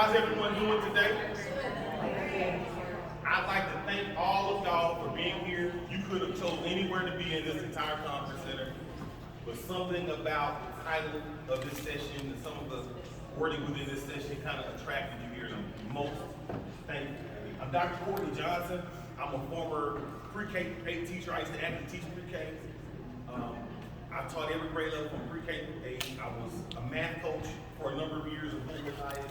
How's everyone doing today? I'd like to thank all of y'all for being here. You could have chosen anywhere to be in this entire conference center, but something about the title of this session and some of the wording within this session kind of attracted you here the most. Thank you. I'm Dr. Courtney Johnson. I'm a former pre-K teacher. I used to actually teach pre-K. I taught every grade level from pre-K through 8. I was a math coach for a number of years at Homewood ISD.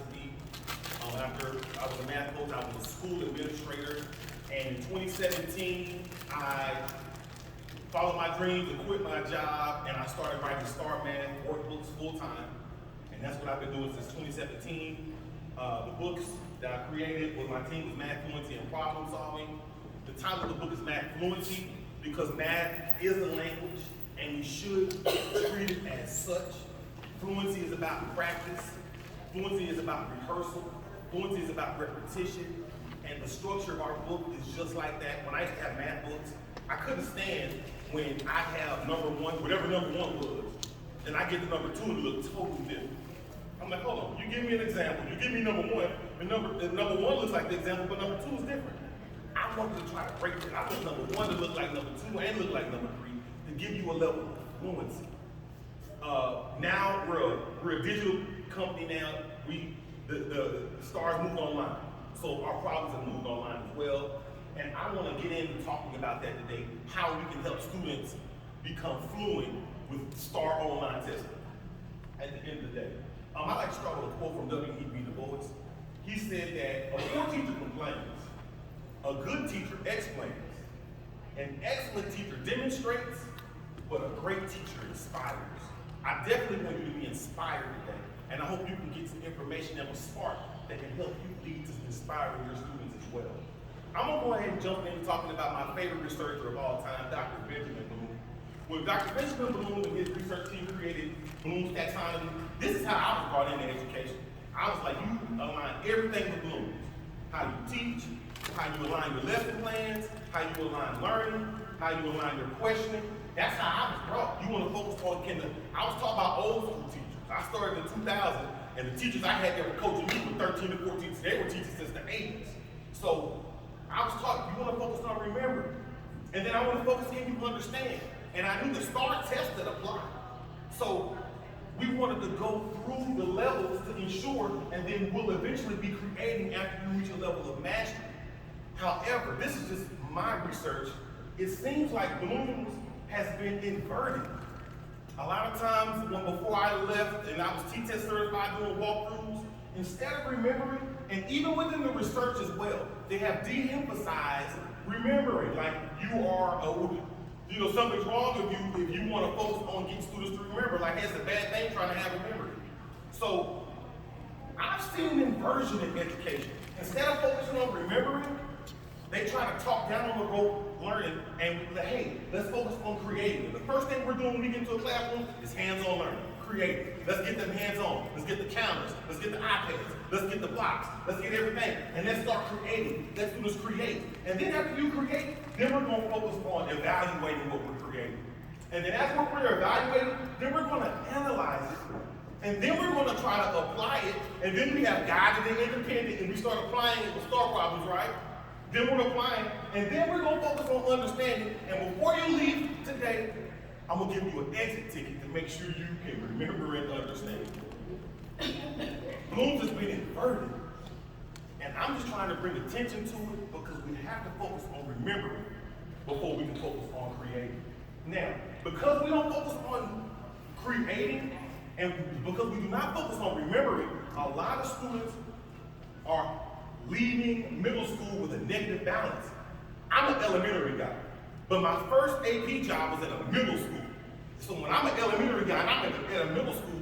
After I was a math coach, I was a school administrator. And in 2017, I followed my dreams and quit my job, and I started writing Star Math workbooks full-time. And that's what I've been doing since 2017. The books that I created with my team was Math Fluency and Problem Solving. The title of the book is Math Fluency because math is a language, and we should treat it as such. Fluency is about practice. Fluency is about rehearsal. Fluency is about repetition. And the structure of our book is just like that. When I used to have math books, I couldn't stand when I have number one, whatever number one was, and I get to number two and it looks totally different. I'm like, hold on, you give me an example. You give me number one, and number one looks like the example, but number two is different. I wanted to try to break it. I want number one to look like number two and look like number three to give you a level of fluency. Now we're a digital company now. The stars move online. So our problems have moved online as well. And I want to get into talking about that today, how we can help students become fluent with STAR online testing at the end of the day. I like to start with a quote from W.E.B. Du Bois. He said that a poor teacher complains, a good teacher explains, an excellent teacher demonstrates, but a great teacher inspires. I definitely want you to be inspired today, and I hope you can get some information that will spark that can help you lead to inspiring your students as well. I'm gonna go ahead and jump into talking about my favorite researcher of all time, Dr. Benjamin Bloom. When Dr. Benjamin Bloom and his research team created Bloom's taxonomy, this is how I was brought into education. I was like, you align everything with Bloom. How you teach, how you align your lesson plans, how you align learning, how you align your questioning. That's how I was brought. You want to focus on I was taught by old school teachers. I started in 2000, and the teachers I had that were coaching me were 13 to 14. They were teaching since the 80s. So I was taught, you want to focus on remembering. And then I want to focus on can you understand. And I knew the STAR test that applied. So we wanted to go through the levels to ensure, and then we'll eventually be creating after you reach a level of mastery. However, this is just my research. It seems like Bloom's has been inverted. A lot of times, before I left and I was T-Test certified doing walkthroughs, instead of remembering, and even within the research as well, they have de-emphasized remembering. Like something's wrong if you want to focus on getting students to remember. Like it's a bad thing trying to have a memory. So I've seen an inversion in education. Instead of focusing on remembering, they try to talk down on the road learning and hey, let's focus on creating. The first thing we're doing when we get into a classroom is hands-on learning. Creating. Let's get them hands-on. Let's get the counters. Let's get the iPads. Let's get the blocks. Let's get everything. And let's start creating. Let students create. And then after you create, then we're going to focus on evaluating what we're creating. And then as we're evaluating, then we're going to analyze it. And then we're going to try to apply it. And then we have guided and independent, and we start applying it with STAR problems, right? Then we're applying, and then we're going to focus on understanding. And before you leave today, I'm going to give you an exit ticket to make sure you can remember and understand. Bloom's has been inverted. And I'm just trying to bring attention to it because we have to focus on remembering before we can focus on creating. Now, because we don't focus on creating, and because we do not focus on remembering, a lot of students are leaving middle school with a negative balance. I'm an elementary guy, but my first AP job was at a middle school. So when I'm an elementary guy and I'm at a middle school,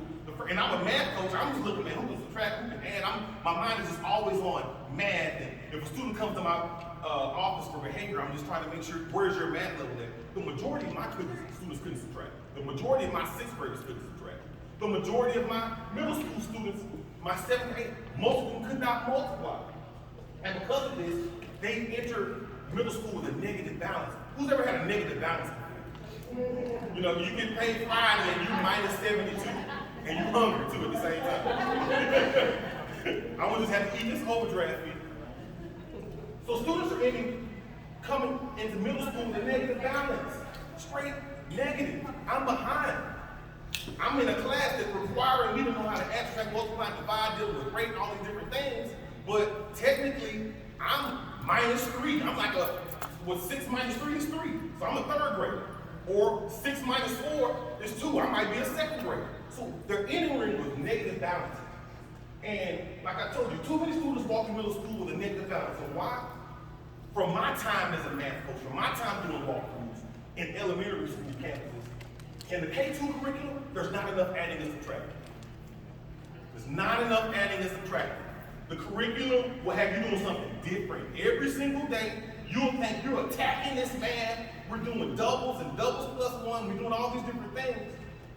and I'm a math coach, I'm just looking at who can subtract, who can add. My mind is just always on math. And if a student comes to my office for behavior, I'm just trying to make sure, where's your math level at? The majority of my students couldn't subtract. The majority of my sixth graders couldn't subtract. The majority of my middle school students, my seventh, eighth, most of them could not multiply. And because of this, they enter middle school with a negative balance. Who's ever had a negative balance before? You know, you get paid Friday and you minus 72, and you're hungry too at the same time. I would just have to eat this overdraft fee. So students are coming into middle school with a negative balance. Straight negative. I'm behind. I'm in a class that's requiring me to know how to abstract, multiply, divide, deal with rate, and all these different things. But technically, I'm -3. I'm like 6 minus 3 is 3. So I'm a third grader. Or 6 minus 4 is 2. I might be a second grader. So they're entering with negative balances. And like I told you, too many students walk in middle school with a negative balance. So why? From my time as a math coach, from my time doing walkthroughs in elementary school campuses, in the K-2 curriculum, there's not enough adding and subtracting. There's not enough adding and subtracting. The curriculum will have you doing something different. Every single day, you'll think you're attacking this math. We're doing doubles and doubles plus 1. We're doing all these different things.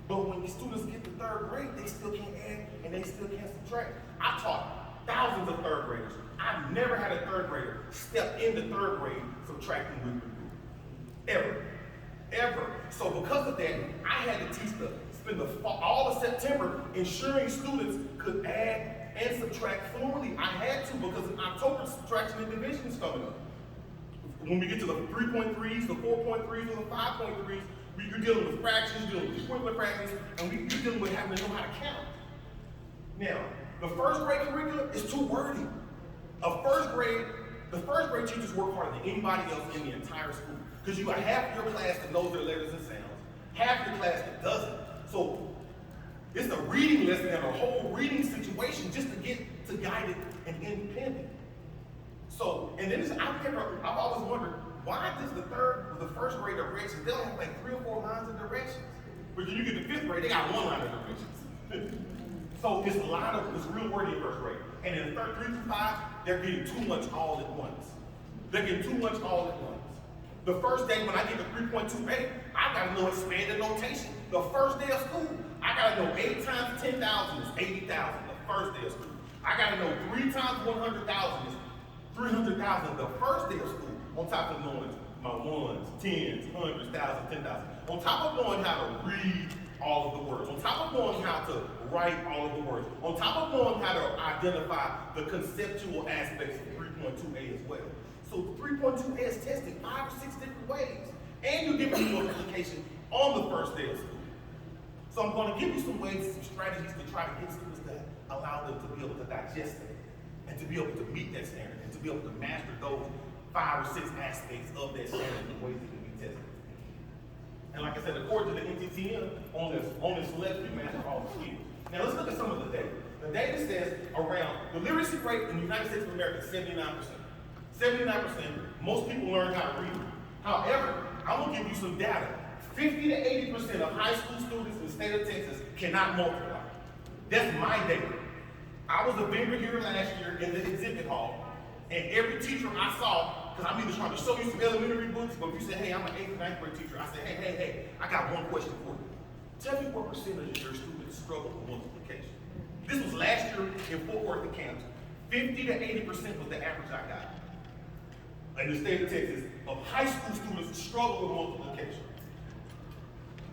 But when the students get to third grade, they still can't add and they still can't subtract. I taught thousands of third graders. I've never had a third grader step into third grade subtracting with me. Ever. Ever. So because of that, I had to spend all of September ensuring students could add and subtract fluently. I had to because in October, subtraction and division is coming up. When we get to the 3.3s, the 4.3s, or the 5.3s, you're dealing with fractions, you're dealing with equivalent fractions, and you're dealing with having to know how to count. Now, the first grade curriculum is too wordy. The first grade teachers work harder than anybody else in the entire school. Because you got half your class that knows their letters and sounds, half your class that doesn't. So it's a reading lesson and a whole reading situation just to get to guided and independent. So, and then I've always wondered, why does the first grade directions, they'll have like 3 or 4 lines of directions. But when you get to 5th grade, they got 1 line of directions. So it's real wordy in first grade. And in 3 through 5, they're getting too much all at once. They're getting too much all at once. The first day when I get to 3.28, I gotta know expanded notation. The first day of school, I gotta know 8 times 10,000 is 80,000. The first day of school. I gotta know 3 times 100,000 is 300,000 the first day of school, on top of knowing my ones, tens, hundreds, thousands, 10,000. On top of knowing how to read all of the words, on top of knowing how to write all of the words, on top of knowing how to identify the conceptual aspects of 3.2a as well. So 3.2a is tested 5 or 6 different ways. And you give them multiplication on the first day of school. So I'm going to give you some ways, some strategies to try to get students to allow them to be able to digest it and to be able to meet that standard and to be able to master those 5 or 6 aspects of that standard in ways that can be tested. And like I said, according to the NTTM, on this left, we master all the skills. Now let's look at some of the data. The data says around the literacy rate in the United States of America is 79%. 79%, most people learn how to read. However, I'm gonna give you some data. 50 to 80% of high school students in the state of Texas cannot multiply. That's my data. I was a vendor here last year in the exhibit hall, and every teacher I saw, because I'm either trying to show you some elementary books, but if you say, hey, I'm an 8th, 9th grade teacher, I say, hey, I got one question for you. Tell me what percentage of your students struggle with multiplication. This was last year in Fort Worth and Camden. 50 to 80% was the average I got. In the state of Texas, of high school students struggle with multiplication.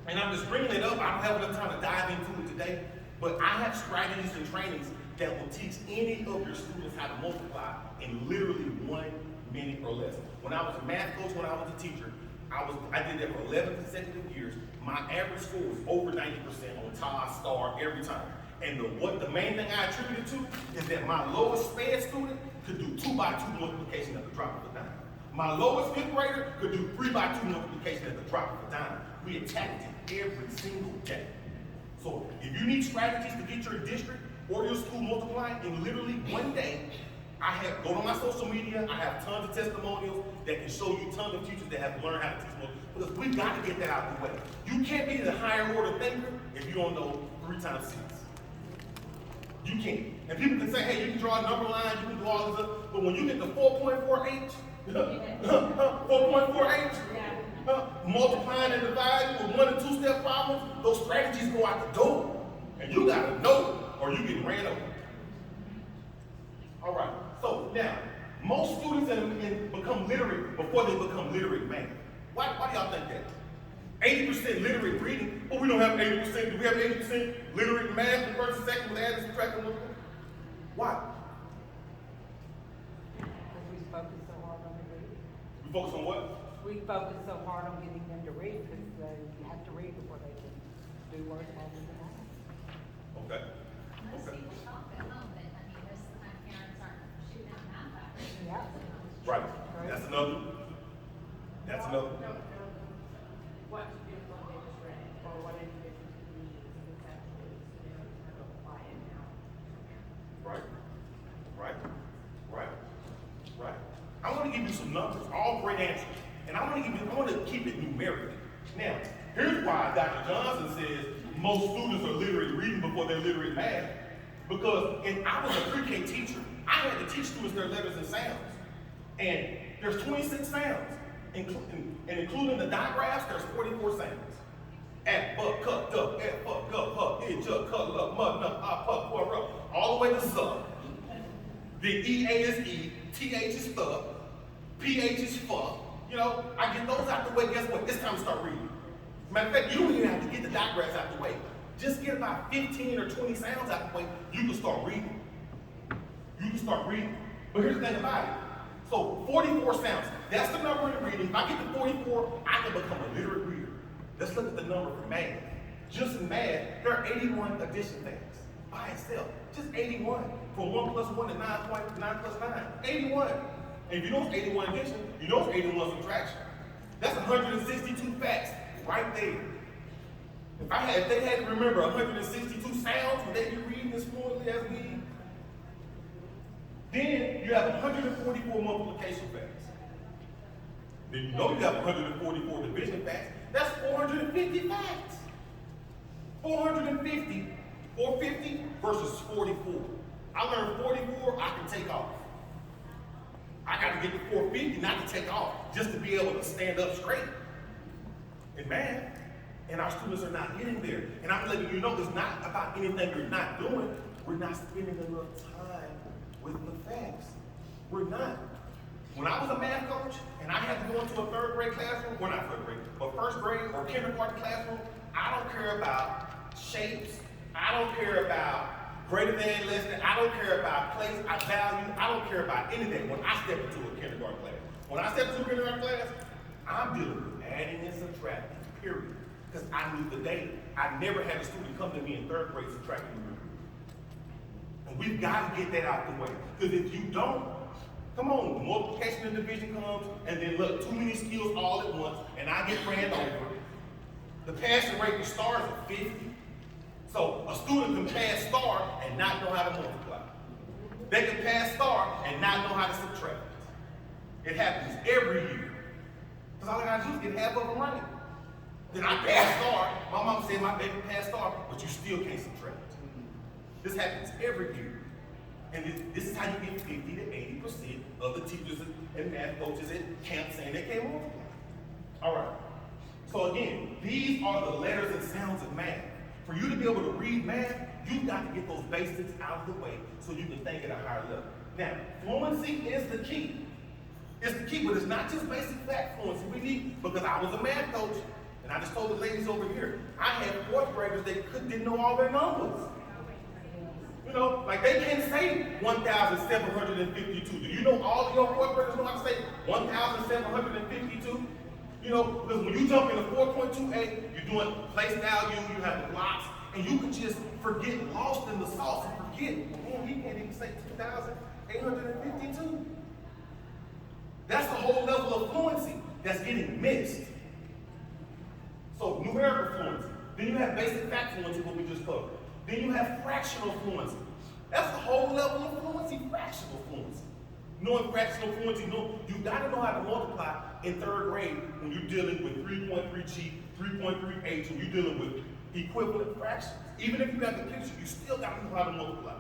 And I'm just bringing it up. I don't have enough time to dive into it today, but I have strategies and trainings that will teach any of your students how to multiply in literally 1 minute or less. When I was a math coach, when I was a teacher, I did that for 11 consecutive years. My average score was over 90% on TOS, STAR, every time. And the main thing I attributed to is that my lowest sped student could do 2 by 2 multiplication at the drop of a dime. My lowest 5th grader could do 3 by 2 multiplication at the drop of a dime. We attacked it every single day. So if you need strategies to get your district or your school multiplying in literally 1 day, go to my social media. I have tons of testimonials that can show you tons of teachers that have learned how to teach multiplication, because we've got to get that out of the way. You can't be the higher order thinker if you don't know 3 times 6. You can't. And people can say, hey, you can draw a number line, you can do all this stuff, but when you get to 4.4H, 4.4H, multiplying and dividing with 1 and 2 step problems, those strategies go out the door. And you gotta know it, or you get ran over. All right, so now, most students become literate before they become literate math. Why do y'all think that? 80% literate reading, but we don't have 80%. Do we have 80% literate math in first and second with adding, subtracting? Why? Because we focus so hard on the reading. We focus on what? We focus so hard on getting them to read because they have to read before they can do work all the time. Okay. Most Okay. people talk at home, but I mean, most of the time parents aren't shooting out math hours. Yeah. Right. That's another. That's another. What to do with what they just read, or what individuals can use conceptually, so they don't have to apply it now. Right. Right. Right. Right. I want to give you some numbers, all great answers. And I want to keep it numeric. Now, here's why Dr. Johnson says most students are literate reading before they're literate math. Because I was a pre-K teacher. I had to teach students their letters and sounds. And there's 26 sounds. Including the digraphs, there's 44 sounds. At, but, cut, duck, at, but, gut, pup, it, juck, cut, up, mud, nup, ah, pup, pour, up, all the way to suck. The EA is E, TH is thup, PH is fuck. You know, I get those out the way, guess what? It's time to start reading. Matter of fact, you don't even have to get the digraphs out the way. Just get about 15 or 20 sounds out the way, you can start reading. You can start reading. But here's the thing about it. So 44 sounds, that's the number in the reading. If I get to 44, I can become a literate reader. Let's look at the number for math. Just in math, there are 81 addition things by itself. Just 81. From 1 plus 1 to 9 plus 9. 81. And if you know it's 81 addition, you know it's 81 subtraction. That's 162 facts right there. If they had to remember 162 sounds, would they be reading as fluently as we? Then you have 144 multiplication facts. Then you know you have 144 division facts. That's 450 facts. 450 versus 44. I learned 44, I can take off. I got to get to 450 not to take off, just to be able to stand up straight in math. And our students are not getting there. And I'm letting you know it's not about anything you're not doing. We're not spending enough time with the facts. We're not. When I was a math coach and I had to go into a third grade classroom, well not third grade, but first grade or kindergarten classroom, I don't care about shapes. I don't care about greater than, less than. I don't care about place, value. I don't care about anything when I step into a kindergarten class. When I step into a kindergarten class, I'm dealing with adding and subtracting, period. Because I knew the data. I never had a student come to me in third grade subtracting the root. And we've got to get that out the way. Because if you don't, come on, multiplication and division comes, and then look, too many skills all at once, and I get ran over. The passing rate for STAR is 50. So a student can pass STAR and not know how to multiply. They can pass STAR and not know how to subtract. It happens every year. Because all I gotta do is get half of them right. Then I pass STAR. My mom said my baby passed STAR, but you still can't subtract. This happens every year. And this is how you get 50 to 80% of the teachers and math coaches at camp saying they can't multiply. All right. So again, these are the letters and sounds of math. For you to be able to read math, you've got to get those basics out of the way so you can think at a higher level. Now, fluency is the key. It's the key, but it's not just basic fact fluency we need, because I was a math coach, and I just told the ladies over here, I had fourth graders that didn't know all their numbers. You know, like they can't say 1,752. Do you know all of your fourth graders know how to say 1,752? You know, because when you jump into 4.28, you're doing place value, you have the blocks, and you can just forget, lost in the sauce and forget, man, he can't even say 2,852. That's the whole level of fluency that's getting missed. So numerical fluency. Then you have basic fact fluency, what we just covered. Then you have fractional fluency. That's the whole level of fluency, fractional fluency. Knowing fractional fluency, you gotta know how to multiply in third grade when you're dealing with 3.3G, 3.3H, when you're dealing with equivalent fractions. Even if you have the picture, you still gotta know how to multiply.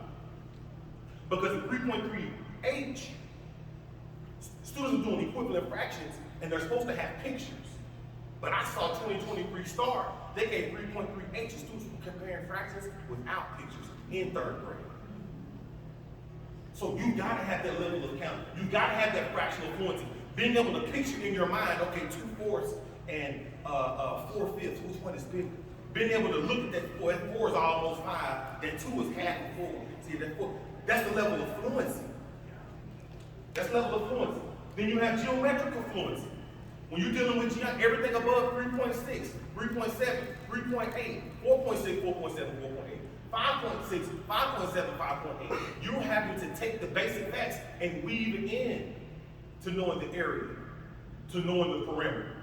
Because in 3.3H, students are doing equivalent fractions and they're supposed to have pictures. But I saw 2023 STAR, they gave 3.3H and students were comparing fractions without pictures in third grade. So you gotta have that level of count. You gotta have that fractional fluency. Being able to picture in your mind, okay, 2/4 and 4/5, which one is bigger? Being able to look at that 4 is almost 5, That 2 is half of 4. See, that 4, that's the level of fluency. That's level of fluency. Then you have geometrical fluency. When you're dealing with everything above 3.6, 3.7, 3.8, 4.6, 4.7, 4.8, 5.6, 5.7, 5.8, you're having to take the basic facts and weave it in to knowing the area, to knowing the perimeter.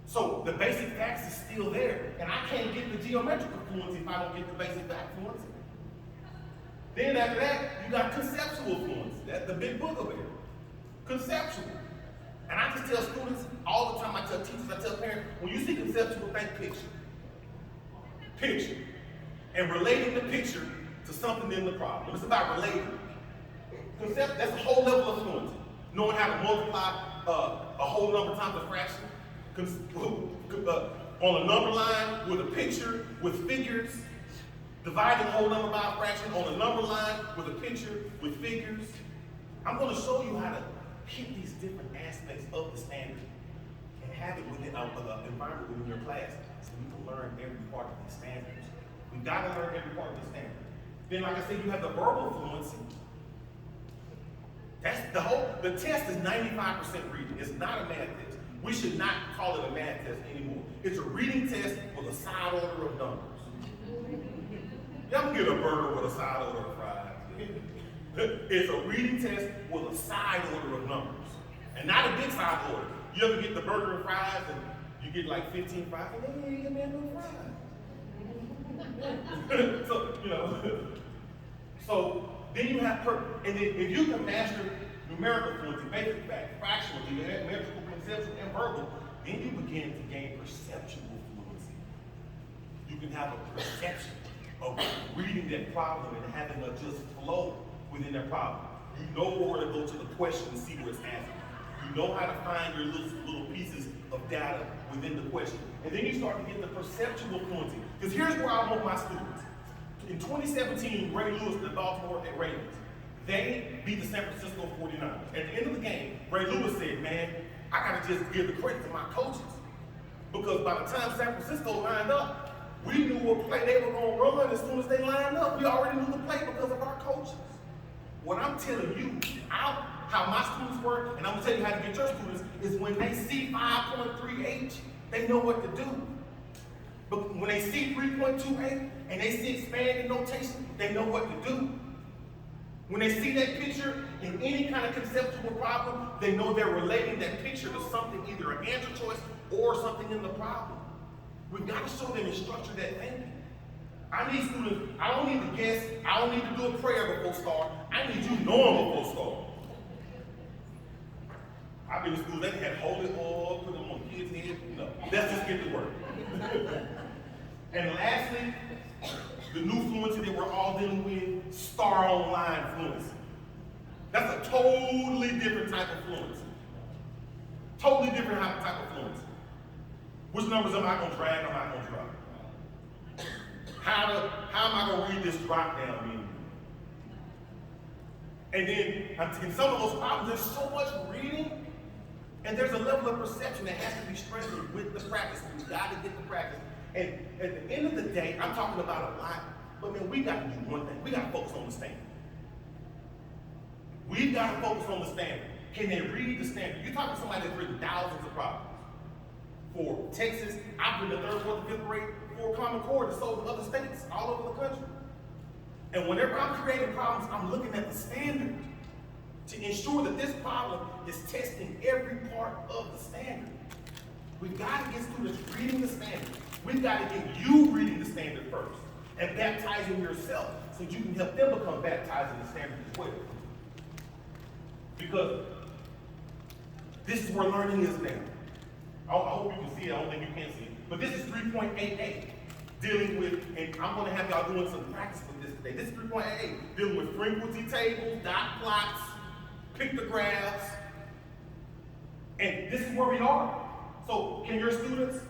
So the basic facts is still there, and I can't get the geometrical fluency if I don't get the basic fact fluency. Then after that, you got conceptual fluency. That's the big book over here. Conceptual. And I just tell students all the time, I tell teachers, I tell parents, when you see conceptual, think picture. Picture. And relating the picture to something in the problem. It's about relating. Concept, that's a whole level of fluency. Knowing how to multiply a whole number times a fraction. On a number line with a picture, with figures. Dividing a whole number by a fraction on a number line with a picture, with figures. I'm going to show you how to hit these different aspects of the standard and have it within the environment within your class so you can learn every part of these standards. We've got to learn every part of the standard. Then, like I said, you have the verbal fluency. That's the test is 95% reading. It's not a math test. We should not call it a math test anymore. It's a reading test with a side order of numbers. Y'all can get a burger with a side order of fries. It's a reading test with a side order of numbers. And not a big side order. You ever get the burger and fries and you get like 15 fries and then you get me a little fries. So then you have and then if you can master numerical fluency, basic fact, fractional, geometrical, conceptual, and verbal, then you begin to gain perceptual fluency. You can have a perception of reading that problem and having a just flow within that problem. You know where to go to the question and see where it's answered. You know how to find your little pieces of data within the question. And then you start to get the perceptual fluency. Because here's where I want my students. In 2017, Ray Lewis, the Baltimore Ravens, they beat the San Francisco 49ers. At the end of the game, Ray Lewis said, man, I gotta just give the credit to my coaches. Because by the time San Francisco lined up, we knew what play they were going to run as soon as they lined up. We already knew the play because of our coaches. What I'm telling you, how my students work, and I'm going to tell you how to get your students, is when they see 5.38, they know what to do. But when they see 3.28 and they see expanded notation, they know what to do. When they see that picture in any kind of conceptual problem, they know they're relating that picture to something, either an answer choice or something in the problem. We've got to show them and structure that thinking. I need students, I don't need to guess, I don't need to do a prayer before start. I need you knowing before start. I've been in schools that had holy oil, put them on kids' heads. No, let's just get to work. And lastly, the new fluency that we're all dealing with, star online fluency. That's a totally different type of fluency. Totally different type of fluency. Which numbers am I going to drag or am I going to drop? How am I going to read this drop down meaning? And then in some of those problems, there's so much reading, and there's a level of perception that has to be strengthened with the practice. We've got to get the practice. And at the end of the day, I'm talking about a lot, but man, we got to do one thing. We got to focus on the standard. We've got to focus on the standard. Can they read the standard? You're talking to somebody that's written thousands of problems. For Texas, I've been the 3rd, 4th, and 5th grade for Common Core to solve in other states all over the country. And whenever I'm creating problems, I'm looking at the standard to ensure that this problem is testing every part of the standard. We've got to get students reading the standard. We've got to get you reading the standard first and baptizing yourself so you can help them become baptized in the standard as well. Because this is where learning is now. I hope you can see it. I don't think you can see it. But this is 3.88, dealing with, and I'm going to have y'all doing some practice with this today. This is 3.88, dealing with frequency tables, dot plots, pictographs, and this is where we are. So can your students,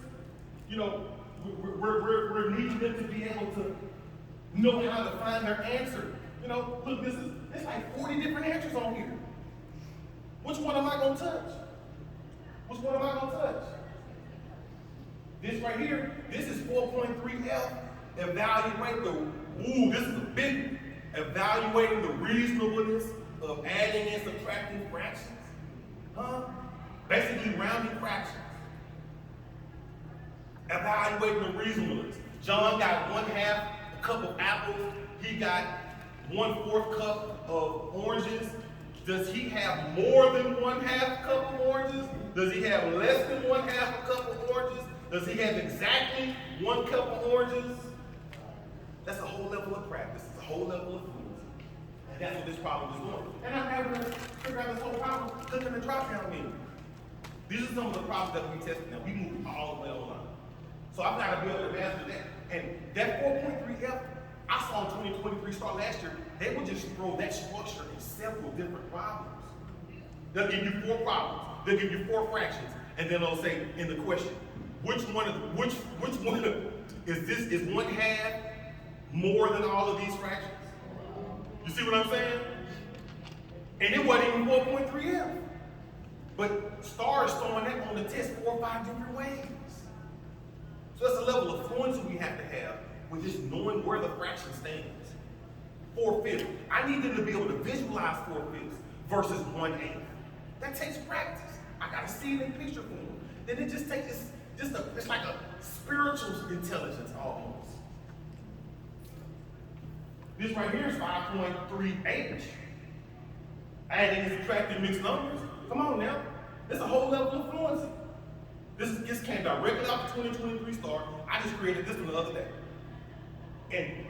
we're needing them to be able to know how to find their answer. Look, there's like 40 different answers on here. Which one am I going to touch? Which one am I going to touch? This right here, this is 4.3F, Evaluate this is a big one. Evaluating the reasonableness of adding and subtracting fractions. Basically rounding fractions. Evaluating the reasonableness. John got 1/2 a cup of apples. He got 1/4 cup of oranges. Does he have more than 1/2 cup of oranges? Does he have less than 1/2 a cup of oranges? Does he have exactly 1 cup of oranges? That's a whole level of practice. It's a whole level of fluency. And that's what this problem is doing. And I'm able to figure out this whole problem clicking the drop down menu. These are some of the problems that we tested. Now we moved all the way online. So I've got to be able to master that. And that 4.3F, I saw in 2023 start last year, they would just throw that structure in several different problems. They'll give you 4 problems. They'll give you 4 fractions. And then they'll say in the question, which one is 1/2 more than all of these fractions? You see what I'm saying? And it wasn't even 4.3F. But STAR is throwing that on the test 4 or 5 different ways. So that's a level of fluency we have to have with just knowing where the fraction stands. 4/5. I need them to be able to visualize 4/5 versus 1/8. That takes practice. I gotta see it in picture form. Then it just takes it's like a spiritual intelligence almost. This right here is 5.3H. Adding and subtracting mixed numbers. Come on now. It's a whole level of fluency. This came directly off the 2023 STAR. I just created this one the other day. And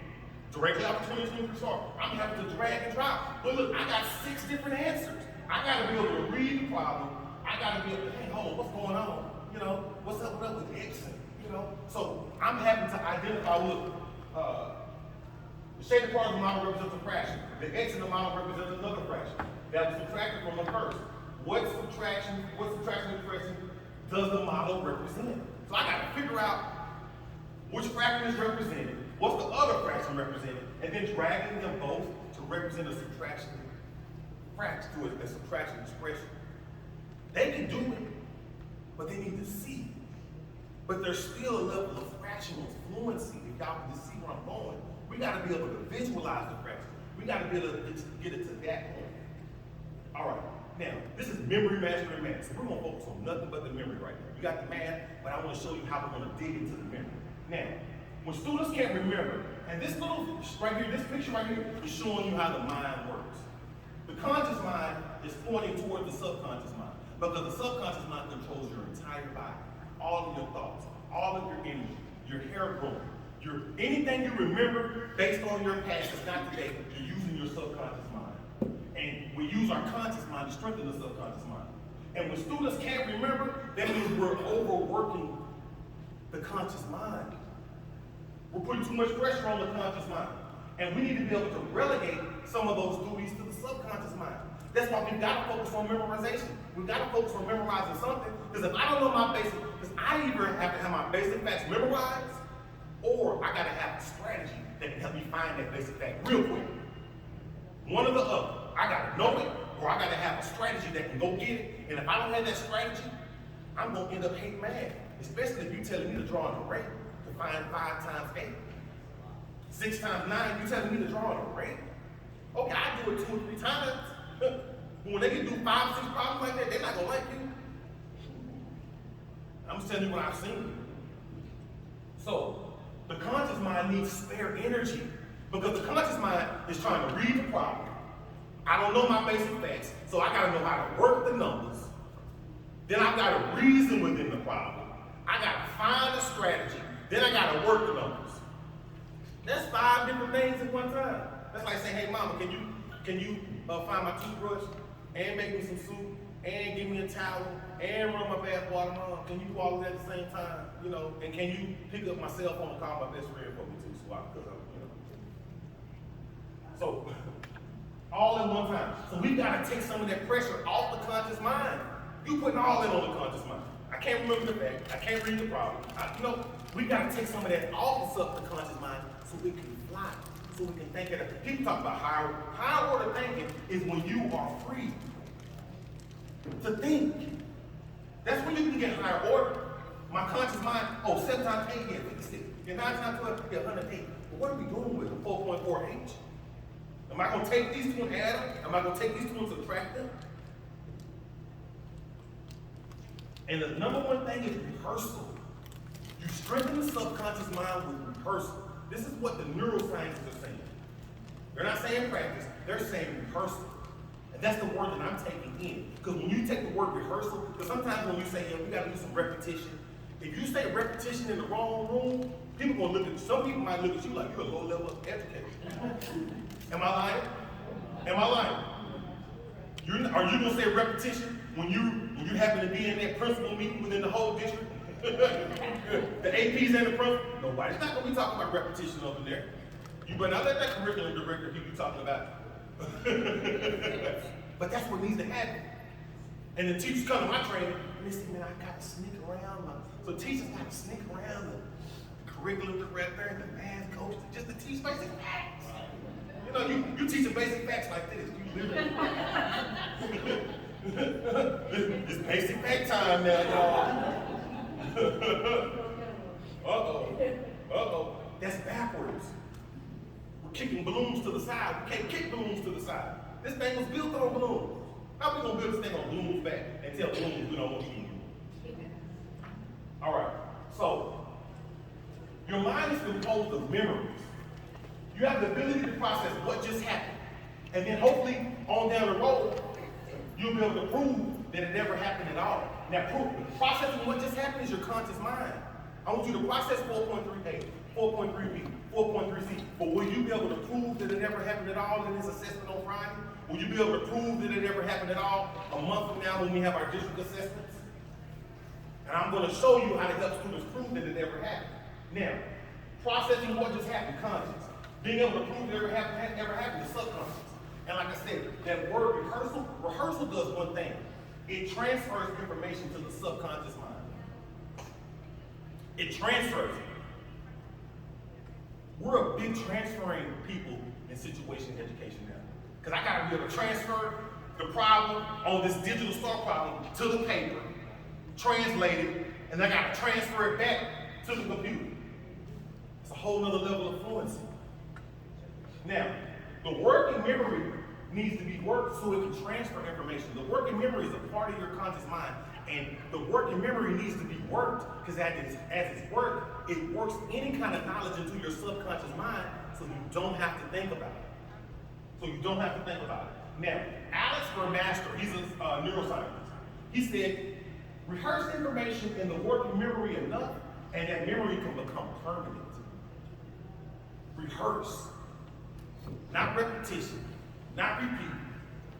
directly off the 2023 STAR, I'm having to drag and drop. But look, I got 6 different answers. I gotta be able to read the problem. I gotta be able to, hey, hold on, what's going on? You know, what's up with X? You know, so I'm having to identify, look, the shaded part of the model represents a fraction. The X in the model represents another fraction. That was subtracted from the first. What subtraction expression does the model represent? So I got to figure out which fraction is represented, what's the other fraction represented, and then dragging them both to represent a subtraction fraction, to a subtraction expression. They can do it, but they need to see it. But there's still a level of fractional fluency if y'all can just see where I'm going. We got to be able to visualize the fraction. We got to be able to get it to that point. All right. Now, this is memory mastering math. So we're going to focus on nothing but the memory right now. You got the math, but I want to show you how we're going to dig into the memory. Now, when students can't remember, and this little right here, this picture right here is showing you how the mind works. The conscious mind is pointing toward the subconscious mind because the subconscious mind controls your entire body, all of your thoughts, all of your energy, your hair growing, anything you remember based on your past is not today. You're using your subconscious mind. And we use our conscious mind to strengthen the subconscious mind. And when students can't remember, that means we're overworking the conscious mind. We're putting too much pressure on the conscious mind. And we need to be able to relegate some of those duties to the subconscious mind. That's why we've got to focus on memorization. We've got to focus on memorizing something. Because if I don't know my basic, because I either have to have my basic facts memorized, or I got to have a strategy that can help me find that basic fact real quick. One or the other. I got to know it, or I got to have a strategy that can go get it. And if I don't have that strategy, I'm going to end up hating math. Especially if you're telling me to draw an array to find 5 times 8. 6 times 9, you're telling me to draw an array? Okay, I do it 2 or 3 times. But when they can do 5 or 6 problems like that, they're not going to like you. I'm just telling you what I've seen. So, the conscious mind needs spare energy because the conscious mind is trying to read the problem. I don't know my basic facts, so I gotta know how to work the numbers. Then I gotta reason within the problem. I gotta find a strategy. Then I gotta work the numbers. That's 5 different things at one time. That's like saying, hey mama, can you find my toothbrush and make me some soup and give me a towel and run my bath water, mom? Can you do all of that at the same time? You know, and can you pick up my cell phone and call my best friend for me too? So all in one time. So we gotta take some of that pressure off the conscious mind. You putting all in on the conscious mind. I can't remember the fact. I can't read the problem. We gotta take some of that off the conscious mind so we can fly, so we can think it. People talk about higher order thinking is when you are free to think. That's when you can get higher order. My conscious mind, 7 times 8, yeah, 56. And 9 times 12, yeah, 108. But what are we doing with them? 4.4H? Am I going to take these two and add them? Am I going to take these two and subtract them? And the number one thing is rehearsal. You strengthen the subconscious mind with rehearsal. This is what the neuroscientists are saying. They're not saying practice, they're saying rehearsal. And that's the word that I'm taking in. Because when you take the word rehearsal, because sometimes when you say, yeah, we got to do some repetition, if you say repetition in the wrong room, people going to look at you. Some people might look at you like you're a low level educator. Am I lying? Am I lying? Are you going to say repetition when you happen to be in that principal meeting within the whole district? The APs and the principal? Nobody's not going to be talking about repetition over there. You better not let that curriculum director hear you talking about it. But that's what needs to happen. And the teachers come to my training and they say, man, I got to sneak around. So teachers got to sneak around the curriculum director and the math coach just to teach basic facts. You know, you teaching basic facts like this. You literally. It's basic fact time now, y'all. Uh-oh. That's backwards. We're kicking balloons to the side. We can't kick balloons to the side. This thing was built on balloons. How are we going to build this thing on balloons back and tell balloons we don't want you to do? All right. So, your mind is composed of memories. You have the ability to process what just happened. And then hopefully, on down the road, you'll be able to prove that it never happened at all. Now, processing what just happened is your conscious mind. I want you to process 4.3A, 4.3B, 4.3C. But will you be able to prove that it never happened at all in this assessment on Friday? Will you be able to prove that it never happened at all a month from now when we have our district assessments? And I'm going to show you how to help students prove that it never happened. Now, processing what just happened, conscious. Being able to prove that it ever happened is subconscious. And like I said, that word rehearsal does one thing. It transfers information to the subconscious mind. It transfers it. We're a big transferring people in situation education now. Because I gotta be able to transfer the problem on this digital star problem to the paper, translate it, and I gotta transfer it back to the computer. It's a whole nother level of fluency. Now, the working memory needs to be worked so it can transfer information. The working memory is a part of your conscious mind, and the working memory needs to be worked because as it's worked, it works any kind of knowledge into your subconscious mind so you don't have to think about it. Now, Alex Vermaster, he's a neuroscientist. He said, rehearse information in the working memory enough, and that memory can become permanent. Rehearse. Not repetition, not repeat.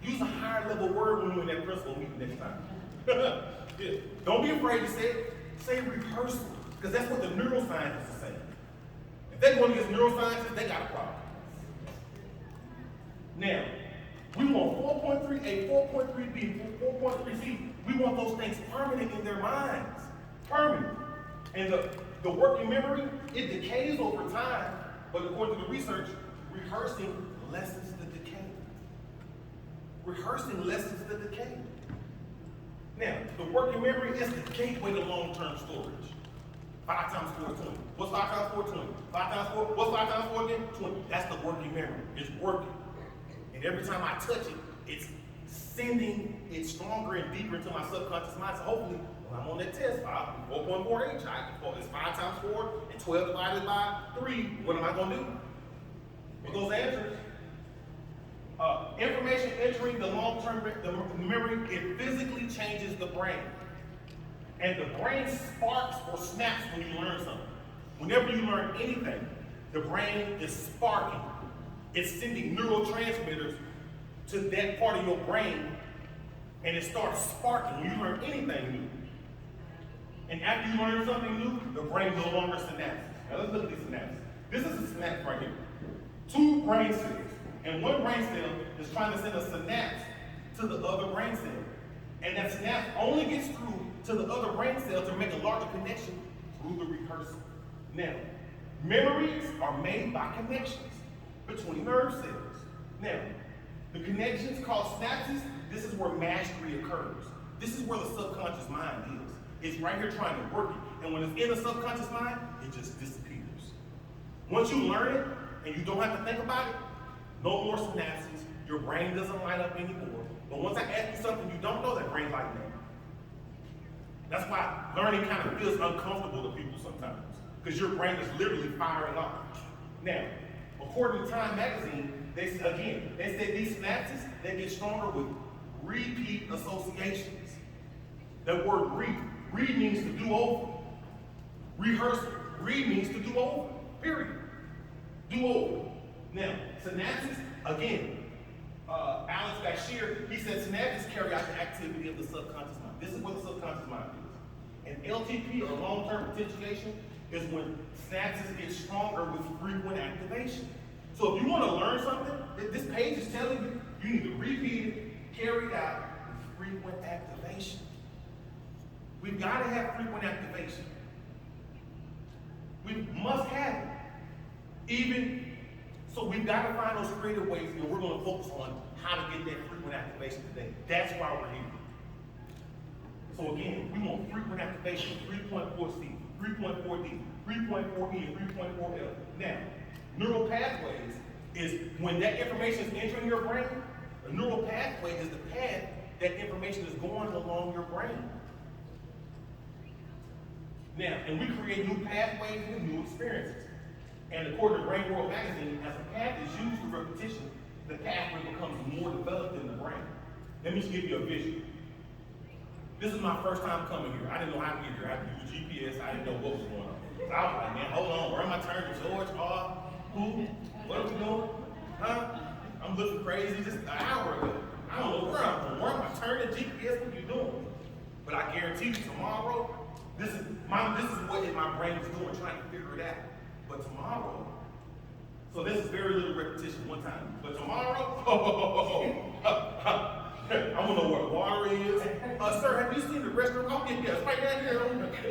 Use a higher level word when you're in that principal meeting next time. Yeah. Don't be afraid to say it. Say rehearsal, because that's what the neuroscientists are saying. If they're going against neuroscientists, they got a problem. Now, we want 4.3A, 4.3B, 4.3C. We want those things permanent in their minds. Permanent. And the working memory, it decays over time, but according to the research, rehearsing lessens the decay. Rehearsing lessens the decay. Now, the working memory is the gateway to long-term storage. 5 times 4 is 20. What's 5 times 4? 20. 5 times 4, what's 5 times 4 again? 20. That's the working memory. It's working. And every time I touch it, it's sending it stronger and deeper into my subconscious mind. So hopefully, when I'm on that test, 4.4H, it's 5 times 4 and 12 divided by 3. What am I going to do? With those answers, information entering the long-term memory, it physically changes the brain. And the brain sparks or snaps when you learn something. Whenever you learn anything, the brain is sparking. It's sending neurotransmitters to that part of your brain, and it starts sparking when you learn anything new. And after you learn something new, the brain no longer synapses. Now let's look at these synapses. This is a synapse right here. 2 brain cells, and one brain cell is trying to send a synapse to the other brain cell. And that synapse only gets through to the other brain cell to make a larger connection through the rehearsal. Now, memories are made by connections between nerve cells. Now, the connections called synapses, this is where mastery occurs. This is where the subconscious mind is. It's right here trying to work it. And when it's in the subconscious mind, it just disappears. Once you learn it and you don't have to think about it, no more synapses. Your brain doesn't light up anymore. But once I ask you something you don't know, that brain lights up. That's why learning kind of feels uncomfortable to people sometimes, because your brain is literally firing off. Now, according to Time Magazine, they said these synapses, they get stronger with repeat associations. That word read means to do over. Rehearsal, read means to do over, period. Do over. Now, synapses, again, Alex Bashir, he said synapses carry out the activity of the subconscious mind. This is what the subconscious mind is. And LTP, or long-term potentiation, is when synapses get stronger with frequent activation. So if you want to learn something, this page is telling you, you need to repeat it, carry it out with frequent activation. We've got to have frequent activation. We must have it. Even so, we've got to find those creative ways, and we're going to focus on how to get that frequent activation today. That's why we're here. So again, we want frequent activation, 3.4C, 3.4D, 3.4E, and 3.4L. Now, neural pathways is when that information is entering your brain. A neural pathway is the path that information is going along your brain. Now, and we create new pathways and new experiences. And according to Brain World Magazine, as a path is used through repetition, the pathway becomes more developed in the brain. Let me just give you a vision. This is my first time coming here. I didn't know how to get here. I had to use GPS. I didn't know what was going on. So I was like, man, hold on. Where am I turning? George, who? What are we doing? Huh? I'm looking crazy just an hour ago. I don't know where I'm going. Where am I turning? GPS, what are you doing? But I guarantee you tomorrow, this is what my brain is doing, trying to figure it out. But tomorrow, so this is very little repetition one time. But tomorrow, I want to know where water is. Sir, have you seen the restaurant? Oh, yeah, it's right down here.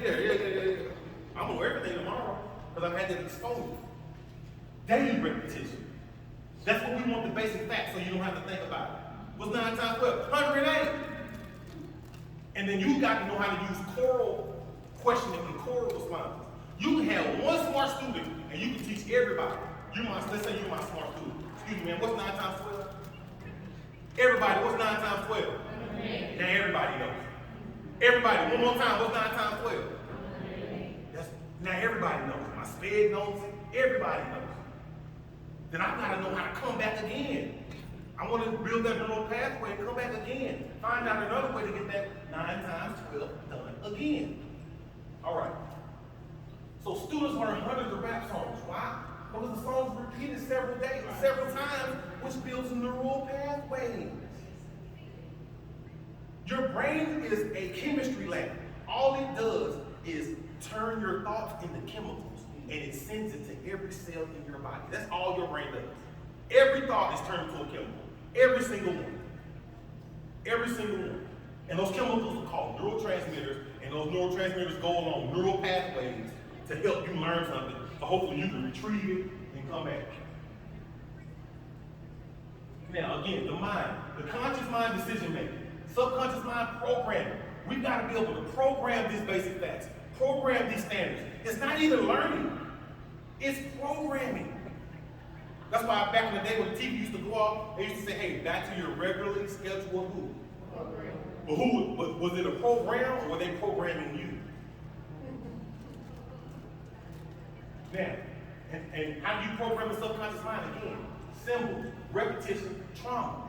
Yeah. I'm gonna know everything tomorrow because I've had that exposure. Daily repetition. That's what we want, the basic facts, so you don't have to think about it. What's 9 times 12? 108. And then you got to know how to use choral questioning and choral responses. You can have one smart student and you can teach everybody. Let's say you're my smart student. Excuse me, man, what's 9 times 12? Everybody, what's 9 times 12? Now everybody knows. Everybody, one more time, what's 9 times 12? Now everybody knows. My sped knows it. Everybody knows. Then I've got to know how to come back again. I want to build that neural pathway and come back again. Find out another way to get that 9 times 12 done again. All right. So students learn hundreds of rap songs. Why? Because the songs repeated several times, which builds neural pathways. Your brain is a chemistry lab. All it does is turn your thoughts into chemicals, and it sends it to every cell in your body. That's all your brain does. Every thought is turned into a chemical. Every single one. Every single one. And those chemicals are called neurotransmitters, and those neurotransmitters go along neural pathways to help you learn something, so hopefully you can retrieve it and come back. Now again, the mind, the conscious mind decision making, subconscious mind programming. We've got to be able to program these basic facts, program these standards. It's not even learning, it's programming. That's why back in the day when the TV used to go off, they used to say, hey, back to your regularly scheduled who? Program. But who, was it a program or were they programming you? Now, and how do you program the subconscious mind? Again, symbols, repetition, trauma.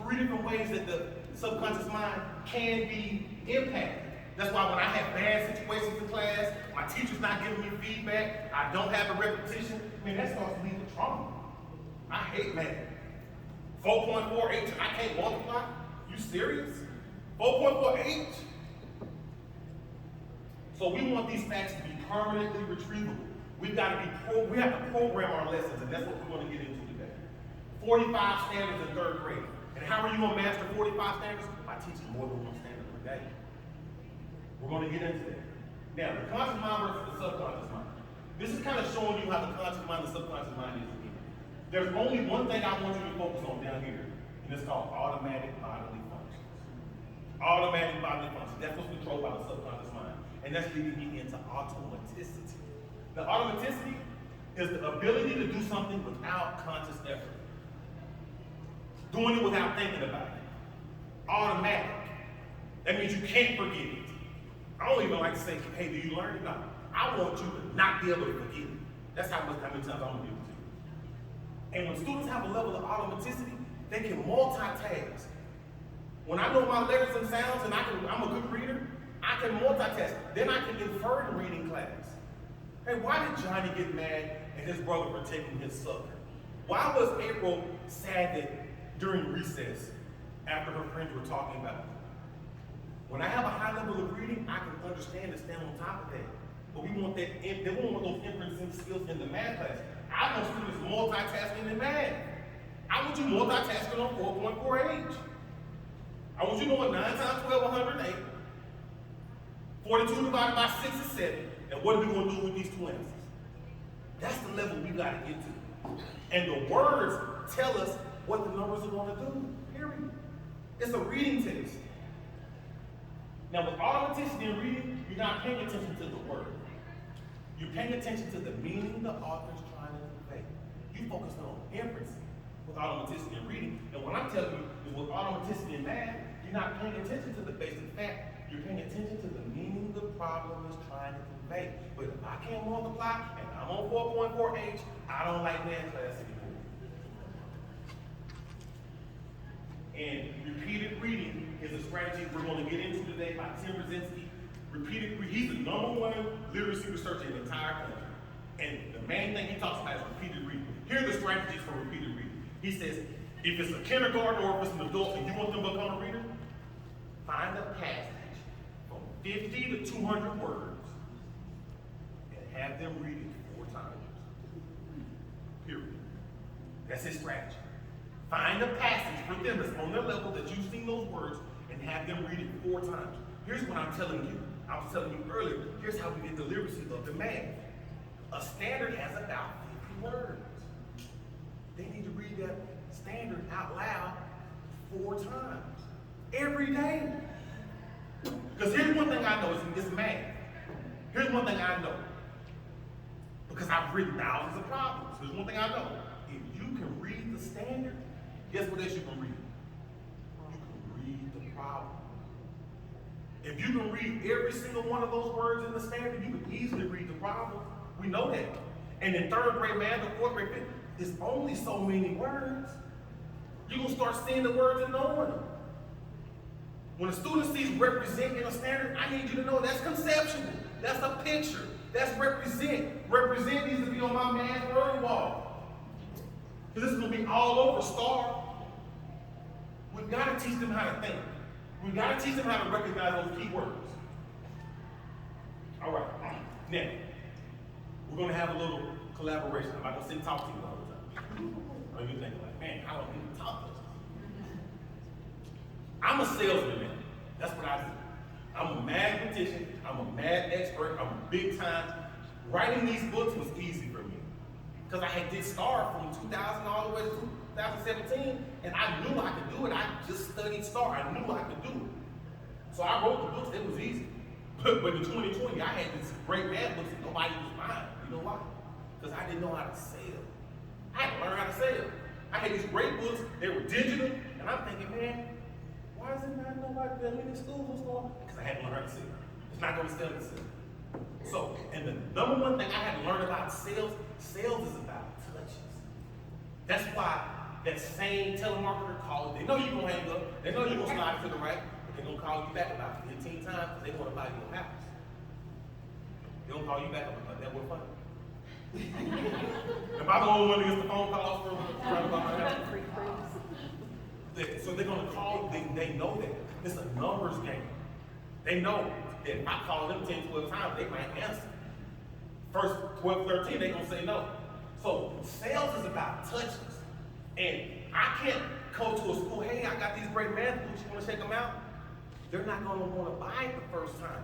3 different ways that the subconscious mind can be impacted. That's why when I have bad situations in class, my teacher's not giving me feedback, I don't have a repetition, that starts leading to trauma. I hate math. 4.48, I can't multiply? You serious? 4.48? So we want these facts to be permanently retrievable. We have to program our lessons, and that's what we're going to get into today. 45 standards in 3rd grade. And how are you going to master 45 standards? By teaching more than 1 standard per day. We're going to get into that. Now, the conscious mind versus the subconscious mind. This is kind of showing you how the conscious mind and the subconscious mind is again. There's only one thing I want you to focus on down here, and it's called automatic bodily functions. Automatic bodily functions. That's what's controlled by the subconscious mind. And that's leading me into automaticity. The automaticity is the ability to do something without conscious effort. Doing it without thinking about it. Automatic. That means you can't forget it. I don't even like to say, hey, do you learn it? No. I want you to not be able to forget it. That's how many times I'm gonna be able to. And when students have a level of automaticity, they can multitask. When I know my letters and sounds and I'm a good reader, I can multitask. Then I can infer in reading class. Hey, why did Johnny get mad at his brother for taking his sucker? Why was April sad that during recess, after her friends were talking about it? When I have a high level of reading, I can understand and stand on top of that. But we want that, they want those inferencing skills in the math class. I want students multitasking in math. I want you multitasking on 4.4H. I want you knowing 9 times 12, 108. 42 divided by 6 is 7. And what are we going to do with these two answers? That's the level we got to get to. And the words tell us what the numbers are going to do, period. It's a reading test. Now, with automaticity in reading, you're not paying attention to the word. You're paying attention to the meaning the author's trying to convey. You focus on inferencing with automaticity in reading. And what I'm telling you is with automaticity in math, you're not paying attention to the basic fact. You're paying attention to the meaning the problem is trying to convey. But if I can't multiply and I'm on 4.4H, I don't like math class anymore. And repeated reading is a strategy we're going to get into today by Tim Brzezinski. Repeated reading, he's the #1 literacy researcher in the entire country. And the main thing he talks about is repeated reading. Here are the strategies for repeated reading. He says, if it's a kindergarten or if it's an adult and you want them to become a reader, find a passage from 50 to 200 words and have them read it 4 times. Period. That's his strategy. Find a passage for them that's on their level that you've seen those words and have them read it 4 times. Here's what I'm telling you. I was telling you earlier, here's how we get the literacy of the math. A standard has about 50 words. They need to read that standard out loud 4 times. Every day. Because here's one thing I know, it's math. Here's one thing I know. Because I've written thousands of problems. Here's one thing I know. If you can read the standard, guess what else you can read? You can read the problem. If you can read every single one of those words in the standard, you can easily read the problem. We know that. And in 3rd grade math or 4th grade, it's only so many words. You're going to start seeing the words and knowing them. When a student sees represent in a standard, I need you to know that's conceptual. That's a picture. That's represent. Represent needs to be on my math word wall. Because this is going to be all over STAR. We've got to teach them how to think. We've got to teach them how to recognize those key words. All right. Now, we're going to have a little collaboration. I'm not going to sit and talk to you all the time. Or you're thinking like, man, I don't need to talk to us. I'm a salesman now. That's what I do. I'm a mathematician. I'm a math expert. I'm big time. Writing these books was easy for me. Because I had did STAR from 2000 all the way to 2017, and I knew I could do it. I just studied STAR. I knew I could do it. So I wrote the books. It was easy. But in 2020, I had these great math books and nobody was buying. You know why? Because I didn't know how to sell. I had to learn how to sell. I had these great books. They were digital, and I'm thinking, man, why is it not nobody that many schools was going? Because I had to learn how to sell. It's not going to sell itself. So, and the #1 thing I had to learn about sales is about touches. That's why that same telemarketer called, they know you're going to hang up, they know you're going to slide to the right, but they're going to call you back about 15 times because they want to buy your house. They don't call you back about that. What funny? Am I the only one that gets the phone calls for around about my house? So they're going to call, they know that. It's a numbers game. They know that if I call them 10, 12 times, they might answer. First 12, 13, they're going to say no. So sales is about touches. And I can't go to a school, hey, I got these great math books, you want to check them out? They're not going to want to buy it the first time.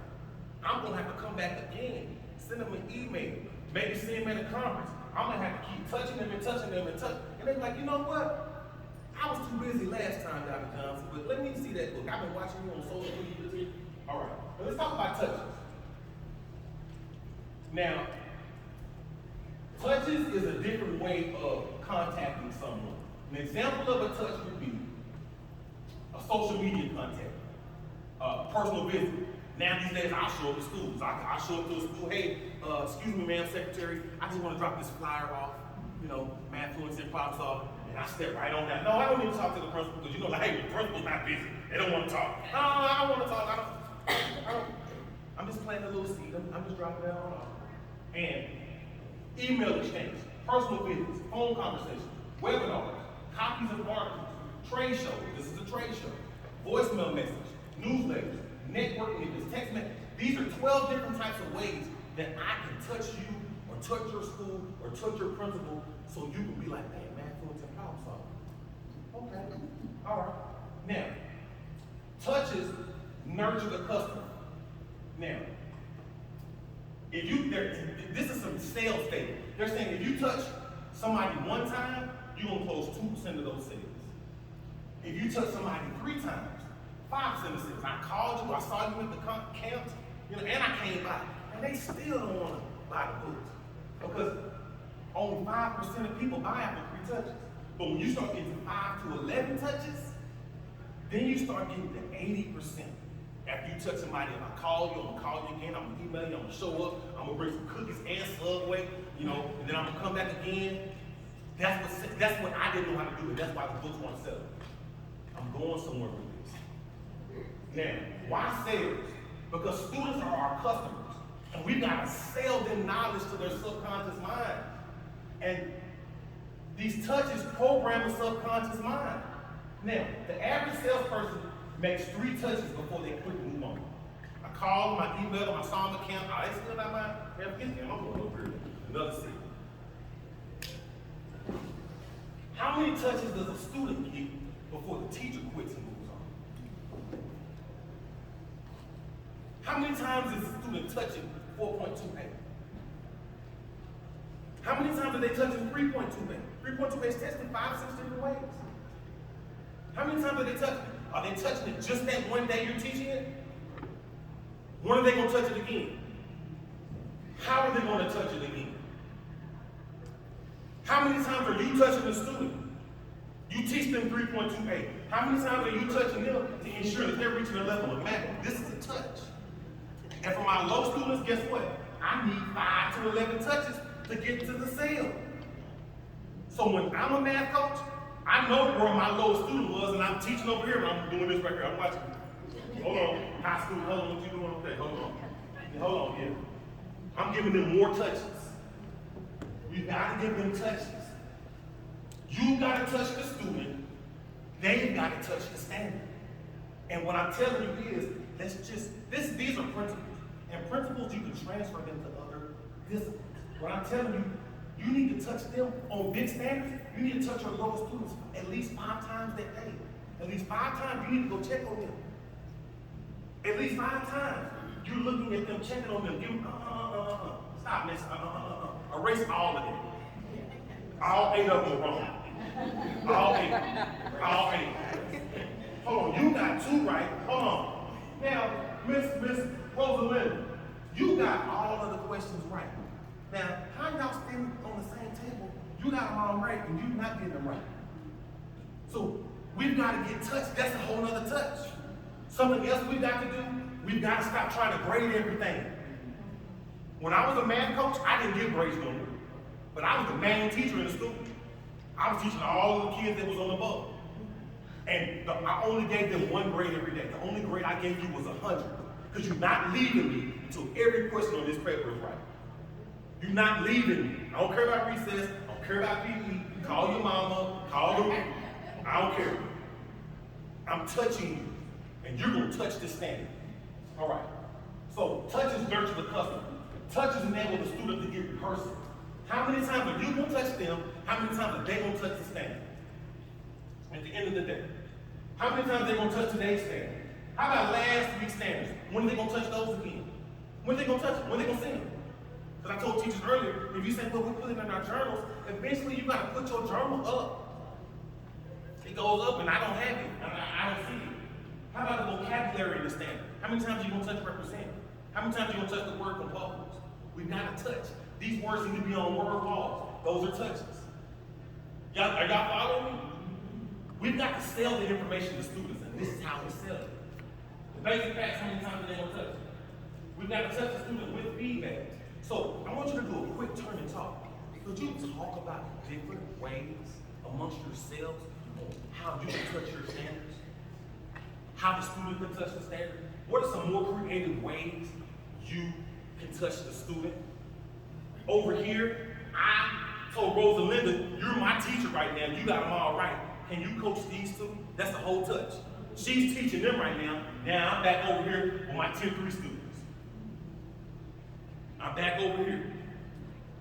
I'm going to have to come back again, send them an email, maybe see them at a conference. I'm going to have to keep touching them and touching them and touching. And they're like, you know what? I was too busy last time, Dr. Johnson, but let me see that book. I've been watching you on social media. All right, let's talk about touches. Now, Touches is a different way of contacting someone. An example of a touch would be a social media contact, personal visit. Now these days, I'll show up to schools. I'll show up to a school. Hey, excuse me, ma'am, secretary. I just want to drop this flyer off. You know, math fluency and problem solving. And I step right on that. No, I don't need to talk to the principal because you know, like, hey, the principal's not busy. They don't want to talk. No, I don't want to talk. I'm just planting a little seed. I'm just dropping that on off. And email exchange, personal visits, phone conversations, webinars, copies of articles, trade shows. This is a trade show. Voicemail message, newsletters, networking events, text message. These are 12 different types of ways that I can touch you or touch your school or touch your principal so you can be like, hey, math fluency and problem solving. Okay, all right. Now, touches nurture the customer. Now, if you, this is some sales data. They're saying if you touch somebody one time, you're gonna close 2% of those sales. If you touch somebody 3 times, 5% of sales. I called you, I saw you at the camp, you know, and I came by, and they still don't want to buy the books because only 5% of people buy after 3 touches. But when you start getting 5 to 11 touches, then you start getting to 80%. After you touch somebody, if I call you, I'm gonna call you again, I'm gonna email you, I'm gonna show up, I'm gonna bring some cookies and Subway, you know, and then I'm gonna come back again. That's what I didn't know how to do, and that's why the books weren't selling. I'm going somewhere with this. Now, why sales? Because students are our customers, and we gotta sell them knowledge to their subconscious mind. And these touches program the subconscious mind. Now, the average salesperson makes 3 touches before they click move on. I call them, I email them, I saw them at camp, I still not mine. I'm going over here. Another city. How many touches does a student get before the teacher quits and moves on? How many times is a student touching 4.2a? How many times are they touching 3.2a? 3.2a is tested 5, 6 different ways. How many times are they touching it? Are they touching it just that one day you're teaching it? When are they going to touch it again? How are they going to touch it again? How many times are you touching the student? You teach them 3.2a. How many times are you touching them to ensure that they're reaching a level of math? This is a touch. And for my low students, guess what? I need 5 to 11 touches to get to the sale. So when I'm a math coach, I know where my low student was, and I'm teaching over here, and I'm doing this right here. I'm watching. Hold on, high school, hold on, what you doing? Okay, hold on. Hold on, yeah. I'm giving them more touches. You gotta give them touches. You gotta touch the student, they've gotta touch the standard. And what I'm telling you is, these are principles. And principles, you can transfer them to other disciplines. What I'm telling you, you need to touch them on big standards. You need to touch your lower students at least 5 times that day. At least 5 times, you need to go check on them. At least 5 times, you're looking at them, checking on them, give them, stop, miss, erase all of them. All 8 of them are wrong. All 8. All 8. Hold on, you got 2 right. Hold on. Now, Miss Rosalinda, you got all of the questions right. Now, how y'all standing on the same table? You got them all right, and you not getting them right. So we've got to get touched. That's a whole other touch. Something else we've got to do, we've got to stop trying to grade everything. When I was a math coach, I didn't give grades no more. But I was the main teacher in the school. I was teaching all of the kids that was on the boat. And I only gave them 1 grade every day. The only grade I gave you was 100. Because you're not leaving me until every question on this paper is right. You're not leaving me. I don't care about recess. I don't care about PE. Call your mama. Call them. I don't care. I'm touching you. And you're going to touch this standard. All right. So touches nurture the customer. Touches enable the student to get rehearsal. How many times are you going to touch them? How many times are they going to touch the standard? At the end of the day. How many times are they going to touch today's standard? How about last week's standards? When are they going to touch those again? When are they going to touch them? When are they going to see them? Because I told teachers earlier, if you say, well, we put it in our journals, eventually you got to put your journal up. It goes up and I don't have it. I don't see it. How about the vocabulary in the standard? How many times are you going to touch represent? How many times are you going to touch the word compose? We've got to touch. These words need to be on word walls. Those are touches. Are y'all following me? We've got to sell the information to students, and this is how we sell it. The basic facts, how many times are they going to touch it? We've got to touch the student with feedback. So I want you to do a quick turn and talk. Could you talk about different ways amongst yourselves on how you can touch your standards? How the student can touch the standard? What are some more creative ways you can touch the student? Over here, I told Rosalinda, you're my teacher right now. You got them all right. Can you coach these two? That's the whole touch. She's teaching them right now. Now I'm back over here with my 10-3 students. I'm back over here.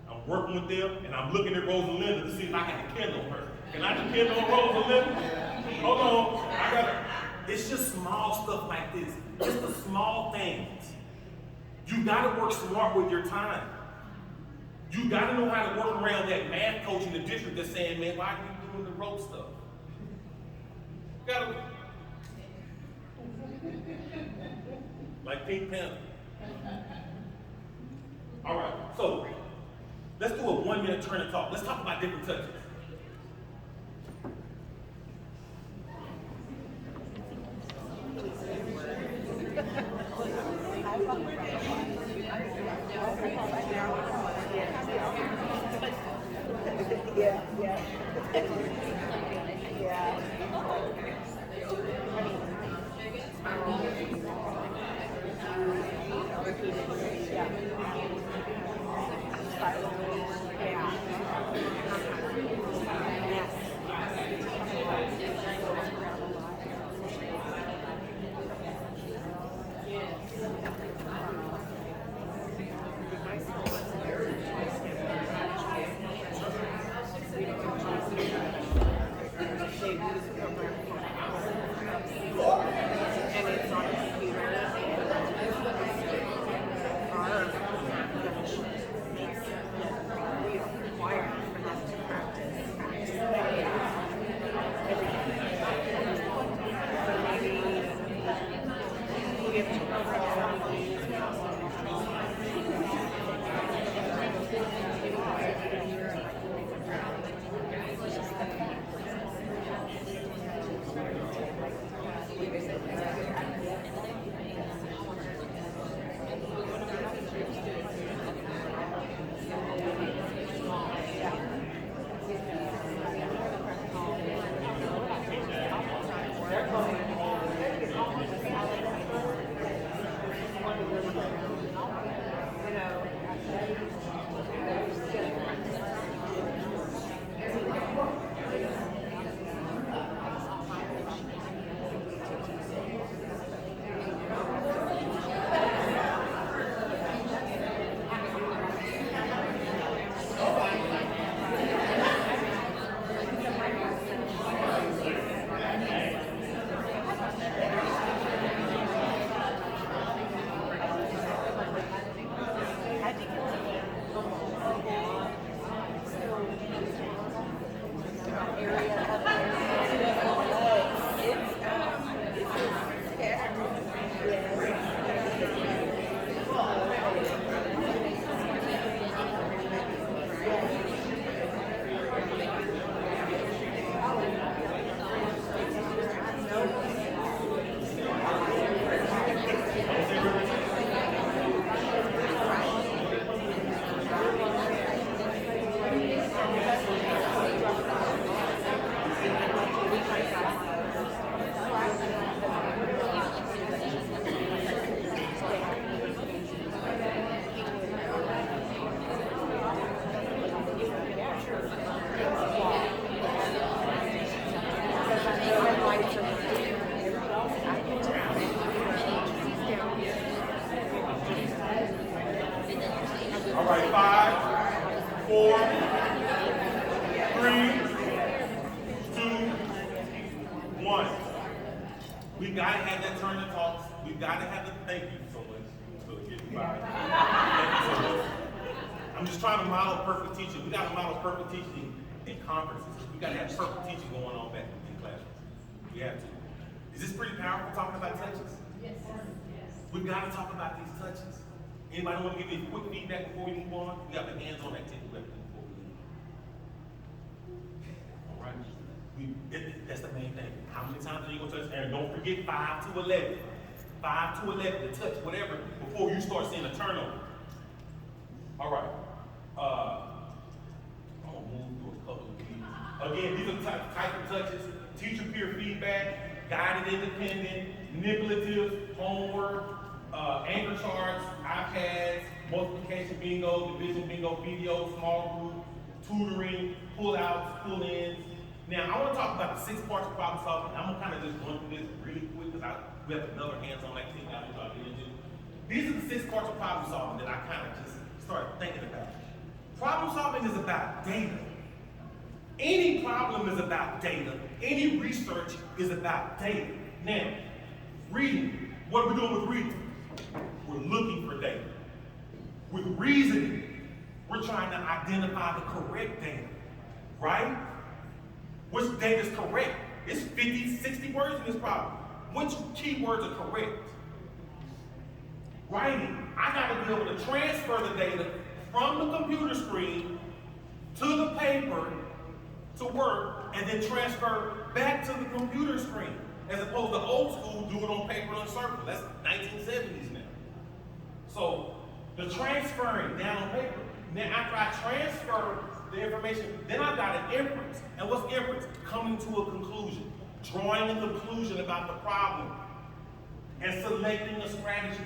I'm working with them, and I'm looking at Rosalinda to see if I can depend on her. Can I depend on Rosalinda? Hold on. I gotta. It's just small stuff like this. It's the small things. You gotta work smart with your time. You gotta know how to work around that math coach in the district that's saying, man, why are you doing the rope stuff? You gotta. Like Pink Panther. All right, so let's do a 1-minute turn and talk. Let's talk about different touches. Yeah, yeah. And it's on a computer, we require for them to practice. So maybe we have to All right, 5, 4, 3, 2, 1. We've got to have that turn and talks. We've got to have the thank you so much for getting by. Thank you so much. I'm just trying to model perfect teaching. We got to model perfect teaching in conferences. We got to have perfect teaching going on back in classrooms. We have to. Is this pretty powerful talking about touches? Yes. We've got to talk about these touches. Anybody want to give me quick feedback before we move on? We got the hands-on activity before we leave. All right. That's the main thing. How many times are you going to touch? And don't forget 5 to 11. 5 to 11 to touch whatever before you start seeing a turnover. All right. I'm going to move through a couple of these. Again, these are the type of touches. Teacher peer feedback, guided independent, manipulative, homework, anchor charts, iPads, multiplication bingo, division bingo, video, small group, tutoring, pull-outs, pull-ins. Now, I want to talk about the 6 parts of problem solving. I'm going to kind of just run through this really quick because we have another hands-on activity I want to get into. These are the 6 parts of problem solving that I kind of just started thinking about. Problem solving is about data. Any problem is about data. Any research is about data. Now, reading. What are we doing with reading? We're looking for data. With reasoning, we're trying to identify the correct data, right? Which data is correct? It's 50, 60 words in this problem. Which keywords are correct? Writing. I got to be able to transfer the data from the computer screen to the paper to work and then transfer back to the computer screen. As opposed to old school, do it on paper and circle. That's 1970s now. So the transferring down on paper. Now after I transfer the information, then I got an inference. And what's inference? Coming to a conclusion. Drawing a conclusion about the problem. And selecting a strategy.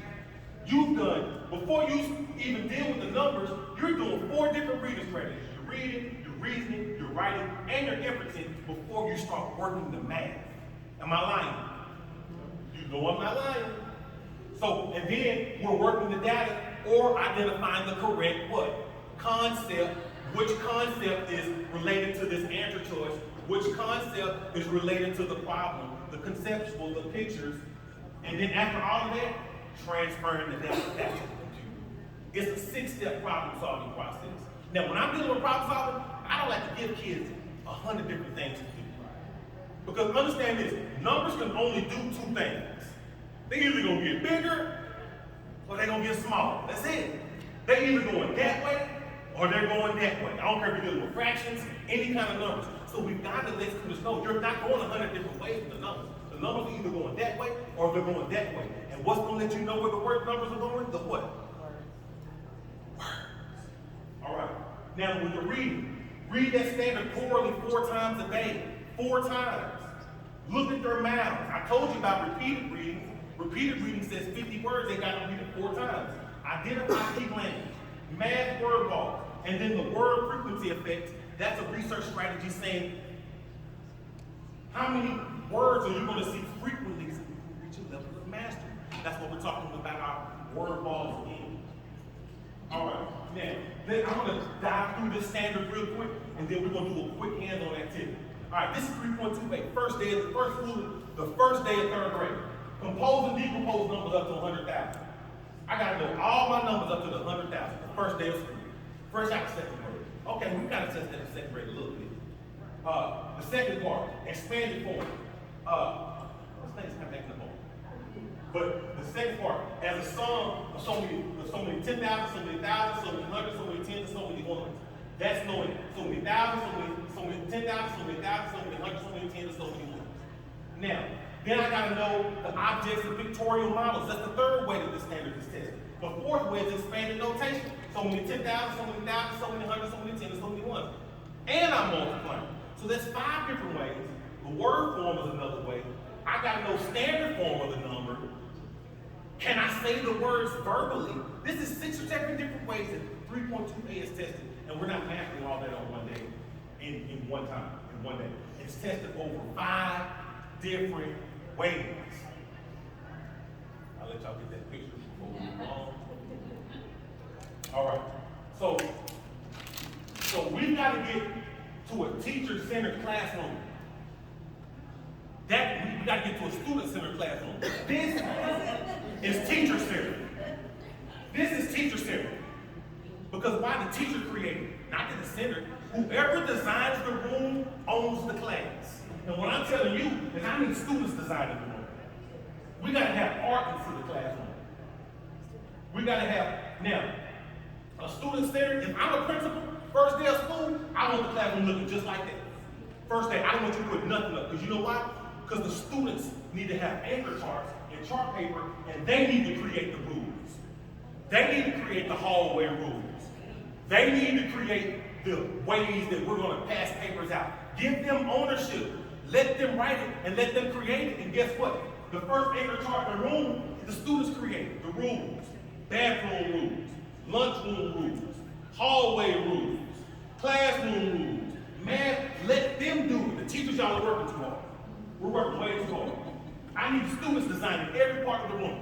You've done, before you even deal with the numbers, you're doing 4 different reading strategies. You're reading, you're reasoning, you're writing, and you're inferencing before you start working the math. Am I lying? You know I'm not lying. So, and then we're working the data or identifying the correct what? Concept. Which concept is related to this answer choice? Which concept is related to the problem? The conceptual, the pictures. And then after all of that, transferring the data back to the computer. It's a 6-step problem solving process. Now, when I'm dealing with problem solving, I don't like to give kids 100 different things to do. Because understand this, numbers can only do 2 things. They're either gonna get bigger or they're gonna get smaller. That's it. They're either going that way or they're going that way. I don't care if you're dealing with fractions, any kind of numbers. So we've got to let students know you're not going 100 different ways with the numbers. The numbers are either going that way or they're going that way. And what's gonna let you know where the word numbers are going? The what? Words. All right. Now with the reading, read that standard orally 4 times a day. 4 times. Look at their mouths. I told you about repeated reading. Repeated reading says 50 words, they got to read it 4 times. Identify key language, math word balls, and then the word frequency effect. That's a research strategy saying how many words are you going to see frequently so you can reach a level of mastery. That's what we're talking about our word balls again. All right, now then I'm going to dive through this standard real quick, and then we're going to do a quick hands-on activity. All right, this is 3.28. First day of the first day of 3rd grade. Compose and decompose numbers up to 100,000. I gotta know all my numbers up to the 100,000. The first day of school. First out of 2nd grade. Okay, we gotta test that in 2nd grade a little bit. The second part, expanded form. This thing's kind of making the ball. But the second part, as a sum of so many 10,000, so many thousands, so many hundreds, so many tens, so many ones. That's knowing so many thousands, so many 10,000, so many thousands, so many hundreds, so many tens, so many ones. Now, then I gotta know the objects and pictorial models. That's the 3rd way that this standard is tested. The 4th way is expanded notation. So many 10,000, so many thousands, so many hundreds, so many tens, so many ones. And I'm multiplying. So that's 5 different ways. The word form is another way. I gotta know standard form of the number. Can I say the words verbally? This is 6 or 7 different ways that 3.2a is tested. And we're not mastering all that on one day, in one time, in one day. It's tested over 5 different ways. I'll let y'all get that picture before we move on. All right. So we've got to get to a teacher-centered classroom. We got to get to a student-centered classroom. This is teacher-centered. This is teacher-centered. Because why the teacher created, not in the center. Whoever designs the room owns the class. And what I'm telling you is how many students designing the room. We gotta have art into the classroom. We gotta have Now, a student center, if I'm a principal, first day of school, I want the classroom looking just like that. First day, I don't want you to put nothing up, because you know why? Because the students need to have anchor charts and chart paper, and they need to create the rules. They need to create the hallway rules. They need to create the ways that we're going to pass papers out. Give them ownership. Let them write it and let them create it. And guess what? The first anchor chart in the room, the students create the rules. Bathroom rules, lunchroom rules, hallway rules, classroom rules, math. Let them do it. The teachers, y'all are working too hard. We're working way too hard. I need students designing every part of the room.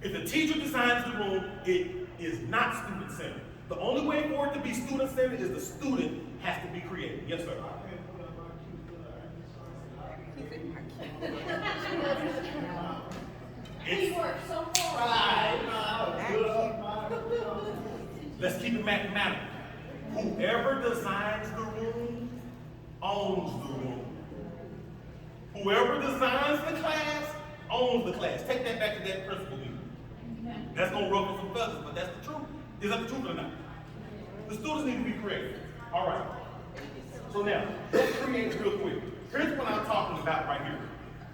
If the teacher designs the room, it is not student-centered. The only way for it to be student-centered is the student has to be creative. Yes, sir. He worked so hard. Let's keep it mathematical. Whoever designs the room owns the room. Whoever designs the class owns the class. Take that back to that principal meeting. That's gonna ruffle some feathers, but that's the truth. Is that the truth or not? The students need to be creative. All right. So now, let's create real quick. Here's what I'm talking about right here.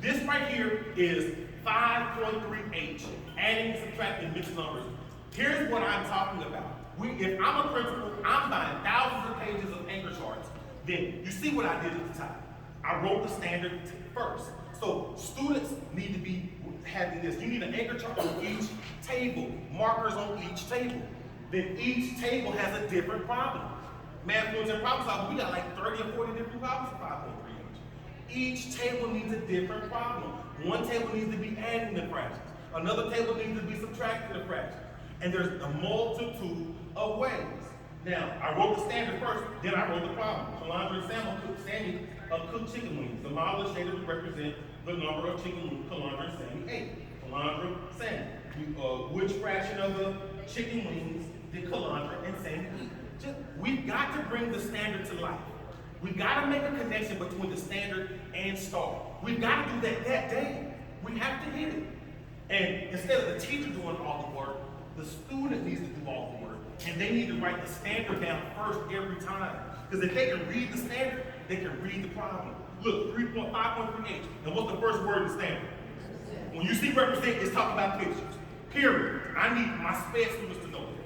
This right here is 5.3H, adding, subtracting, mixed numbers. Here's what I'm talking about. If I'm a principal, I'm buying thousands of pages of anchor charts. Then you see what I did at the top. I wrote the standard first. So students need to be having this. You need an anchor chart on each table, markers on each table. Then each table has a different problem. Math, fluency, and problem solving, we got like 30 or 40 different problems in 5.3H. Each table needs a different problem. One table needs to be adding the fractions. Another table needs to be subtracting the fractions. And there's a multitude of ways. Now, I wrote the standard first, then I wrote the problem. Calandra and Sammy cooked chicken wings. The model is shaded to represent the number of chicken wings Calandra and Sammy ate. Calandra, Sammy. Which fraction of the chicken wings did Calandra and Sammy eat? We've got to bring the standard to life. We've got to make a connection between the standard and STAR. We've got to do that day. We have to hit it. And instead of the teacher doing all the work, the student needs to do all the work. And they need to write the standard down first every time. Because if they can read the standard, they can read the problem. Look, 5.3H. And what's the first word in the standard? When you see represent, it's talking about pictures. Period. I need my SPED students to know that.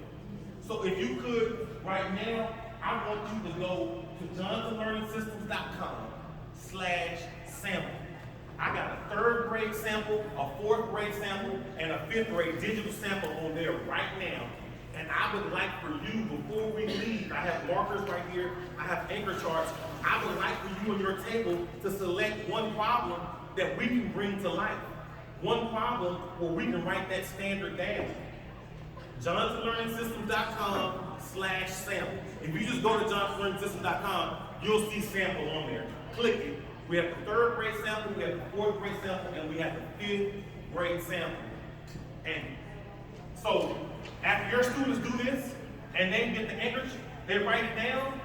So if you could, right now, I want you to go to johnsonlearningsystems.com/sample. I got a 3rd grade sample, a 4th grade sample, and a 5th grade digital sample on there right now. And I would like for you, before we leave, I have markers right here, I have anchor charts. I would like for you on your table to select one problem that we can bring to life. One problem where we can write that standard down. johnsonlearningsystems.com/sample. If you just go to johnsonlearningsystems.com, you'll see sample on there. Click it. We have the 3rd grade sample, we have the 4th grade sample, and we have the 5th grade sample. And so, after your students do this, and they get the anchors, they write it down,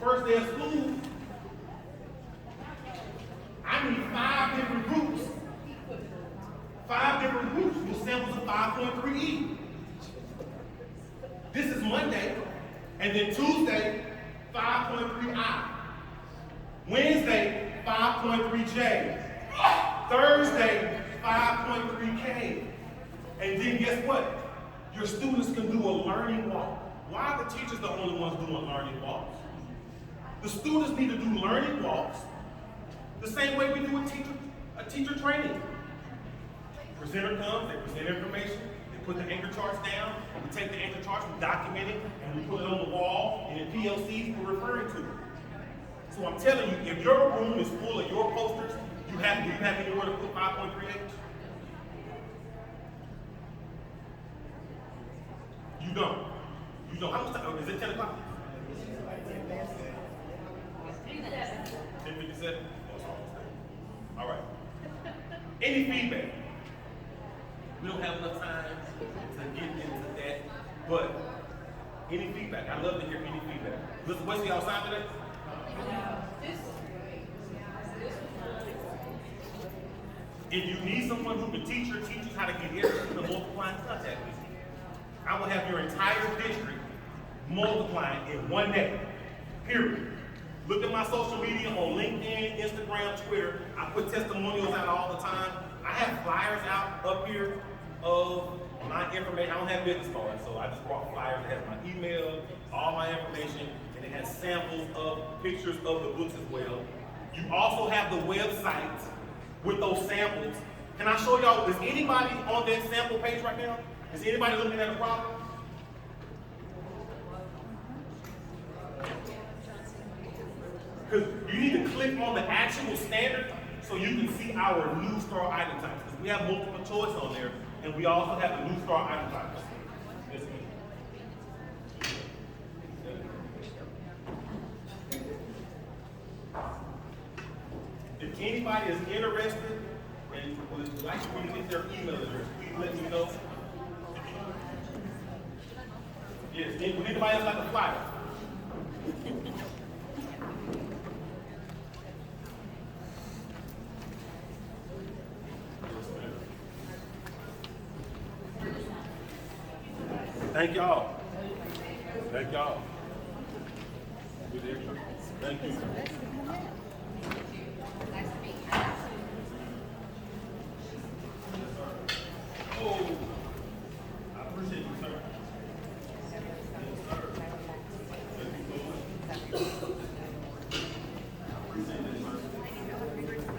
first day of school, I need 5 different groups. 5 different groups with samples of 5.3E. This is Monday, and then Tuesday, 5.3I. Wednesday, 5.3J. Thursday, 5.3K. And then guess what? Your students can do a learning walk. Why are the teachers the only ones doing learning walks? The students need to do learning walks the same way we do a teacher training. Presenter comes, they present information, they put the anchor charts down, we take the anchor charts, we document it, and we put it on the wall, and in PLCs we're referring to it. So I'm telling you, if your room is full of your posters, do you have anywhere to put 5.3H? You don't. You don't. How much time? Is it 10 o'clock? 10:57? All right. Any feedback? We don't have enough time to get into that, but any feedback? I'd love to hear any feedback. Mr. Wesley, outside today? If you need someone who can teach your teachers how to get everything to multiply, contact me. I will have your entire district multiplying in one day. Period. Look at my social media on LinkedIn, Instagram, Twitter. I put testimonials out all the time. I have flyers out up here of my information. I don't have business cards, so I just brought flyers that has my email, all my information, and it has samples of pictures of the books as well. You also have the website with those samples. Can I show y'all, is anybody on that sample page right now? Is anybody looking at a problem? Because you need to click on the actual standard so you can see our new star item types. Because we have multiple choice on there, and we also have the new star item types. Yes, ma'am. If anybody is interested and would like for me to get their email address, please let me know. Yes, would anybody else like a flyer? Thank y'all. Thank y'all. Thank you. Oh, I appreciate you, sir. Yes, sir. Thank you so much. I appreciate it, sir.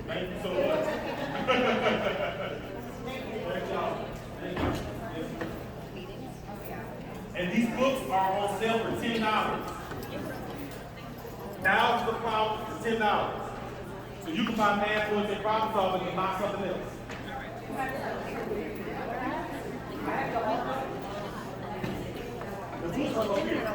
Thank you so much. Thank y'all. Thank you. Yes. And these books are on sale for $10. Now to the problem for $10. So you can buy math, points, and problem solving and buy something else. The books are over here.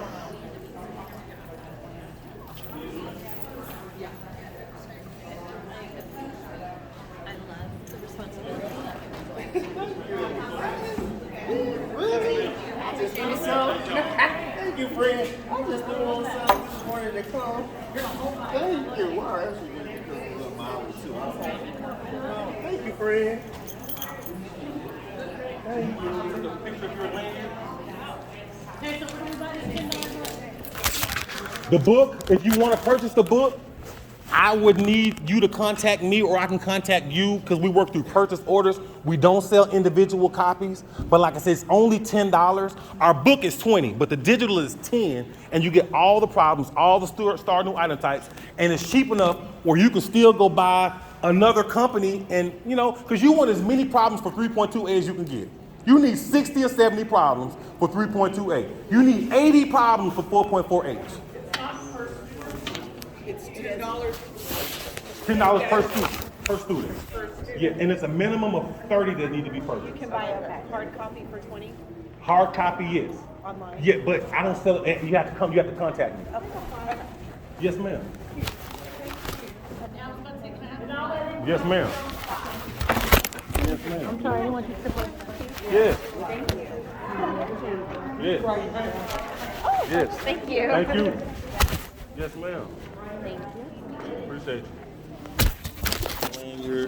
Thank you, friend. I just didn't want something this morning to come. Thank you. Wow, that's a little mild too. Thank you, friend. Thank you. Take a picture of your lanyard. The book, if you want to purchase the book, I would need you to contact me or I can contact you because we work through purchase orders. We don't sell individual copies, but like I said, it's only $10. Our book is $20, but the digital is $10, and you get all the problems, all the star new item types, and it's cheap enough where you can still go buy another company and, you know, because you want as many problems for 3.2A as you can get. You need 60 or 70 problems for 3.2A. You need 80 problems for 4.4H. It's $10. $10 per student. Yeah, and it's a minimum of 30 that need to be purchased. You can buy a hard copy for $20 Hard copy, yes. online. Yeah, but I don't sell it. You have to come. You have to contact me. Yes, ma'am. Yes, ma'am. Yes, ma'am. I'm sorry, I didn't want you to. Yes. Thank you. Yes. Yes. Thank you. Thank you. Yes, ma'am. Thank you. Appreciate you. Lanyard.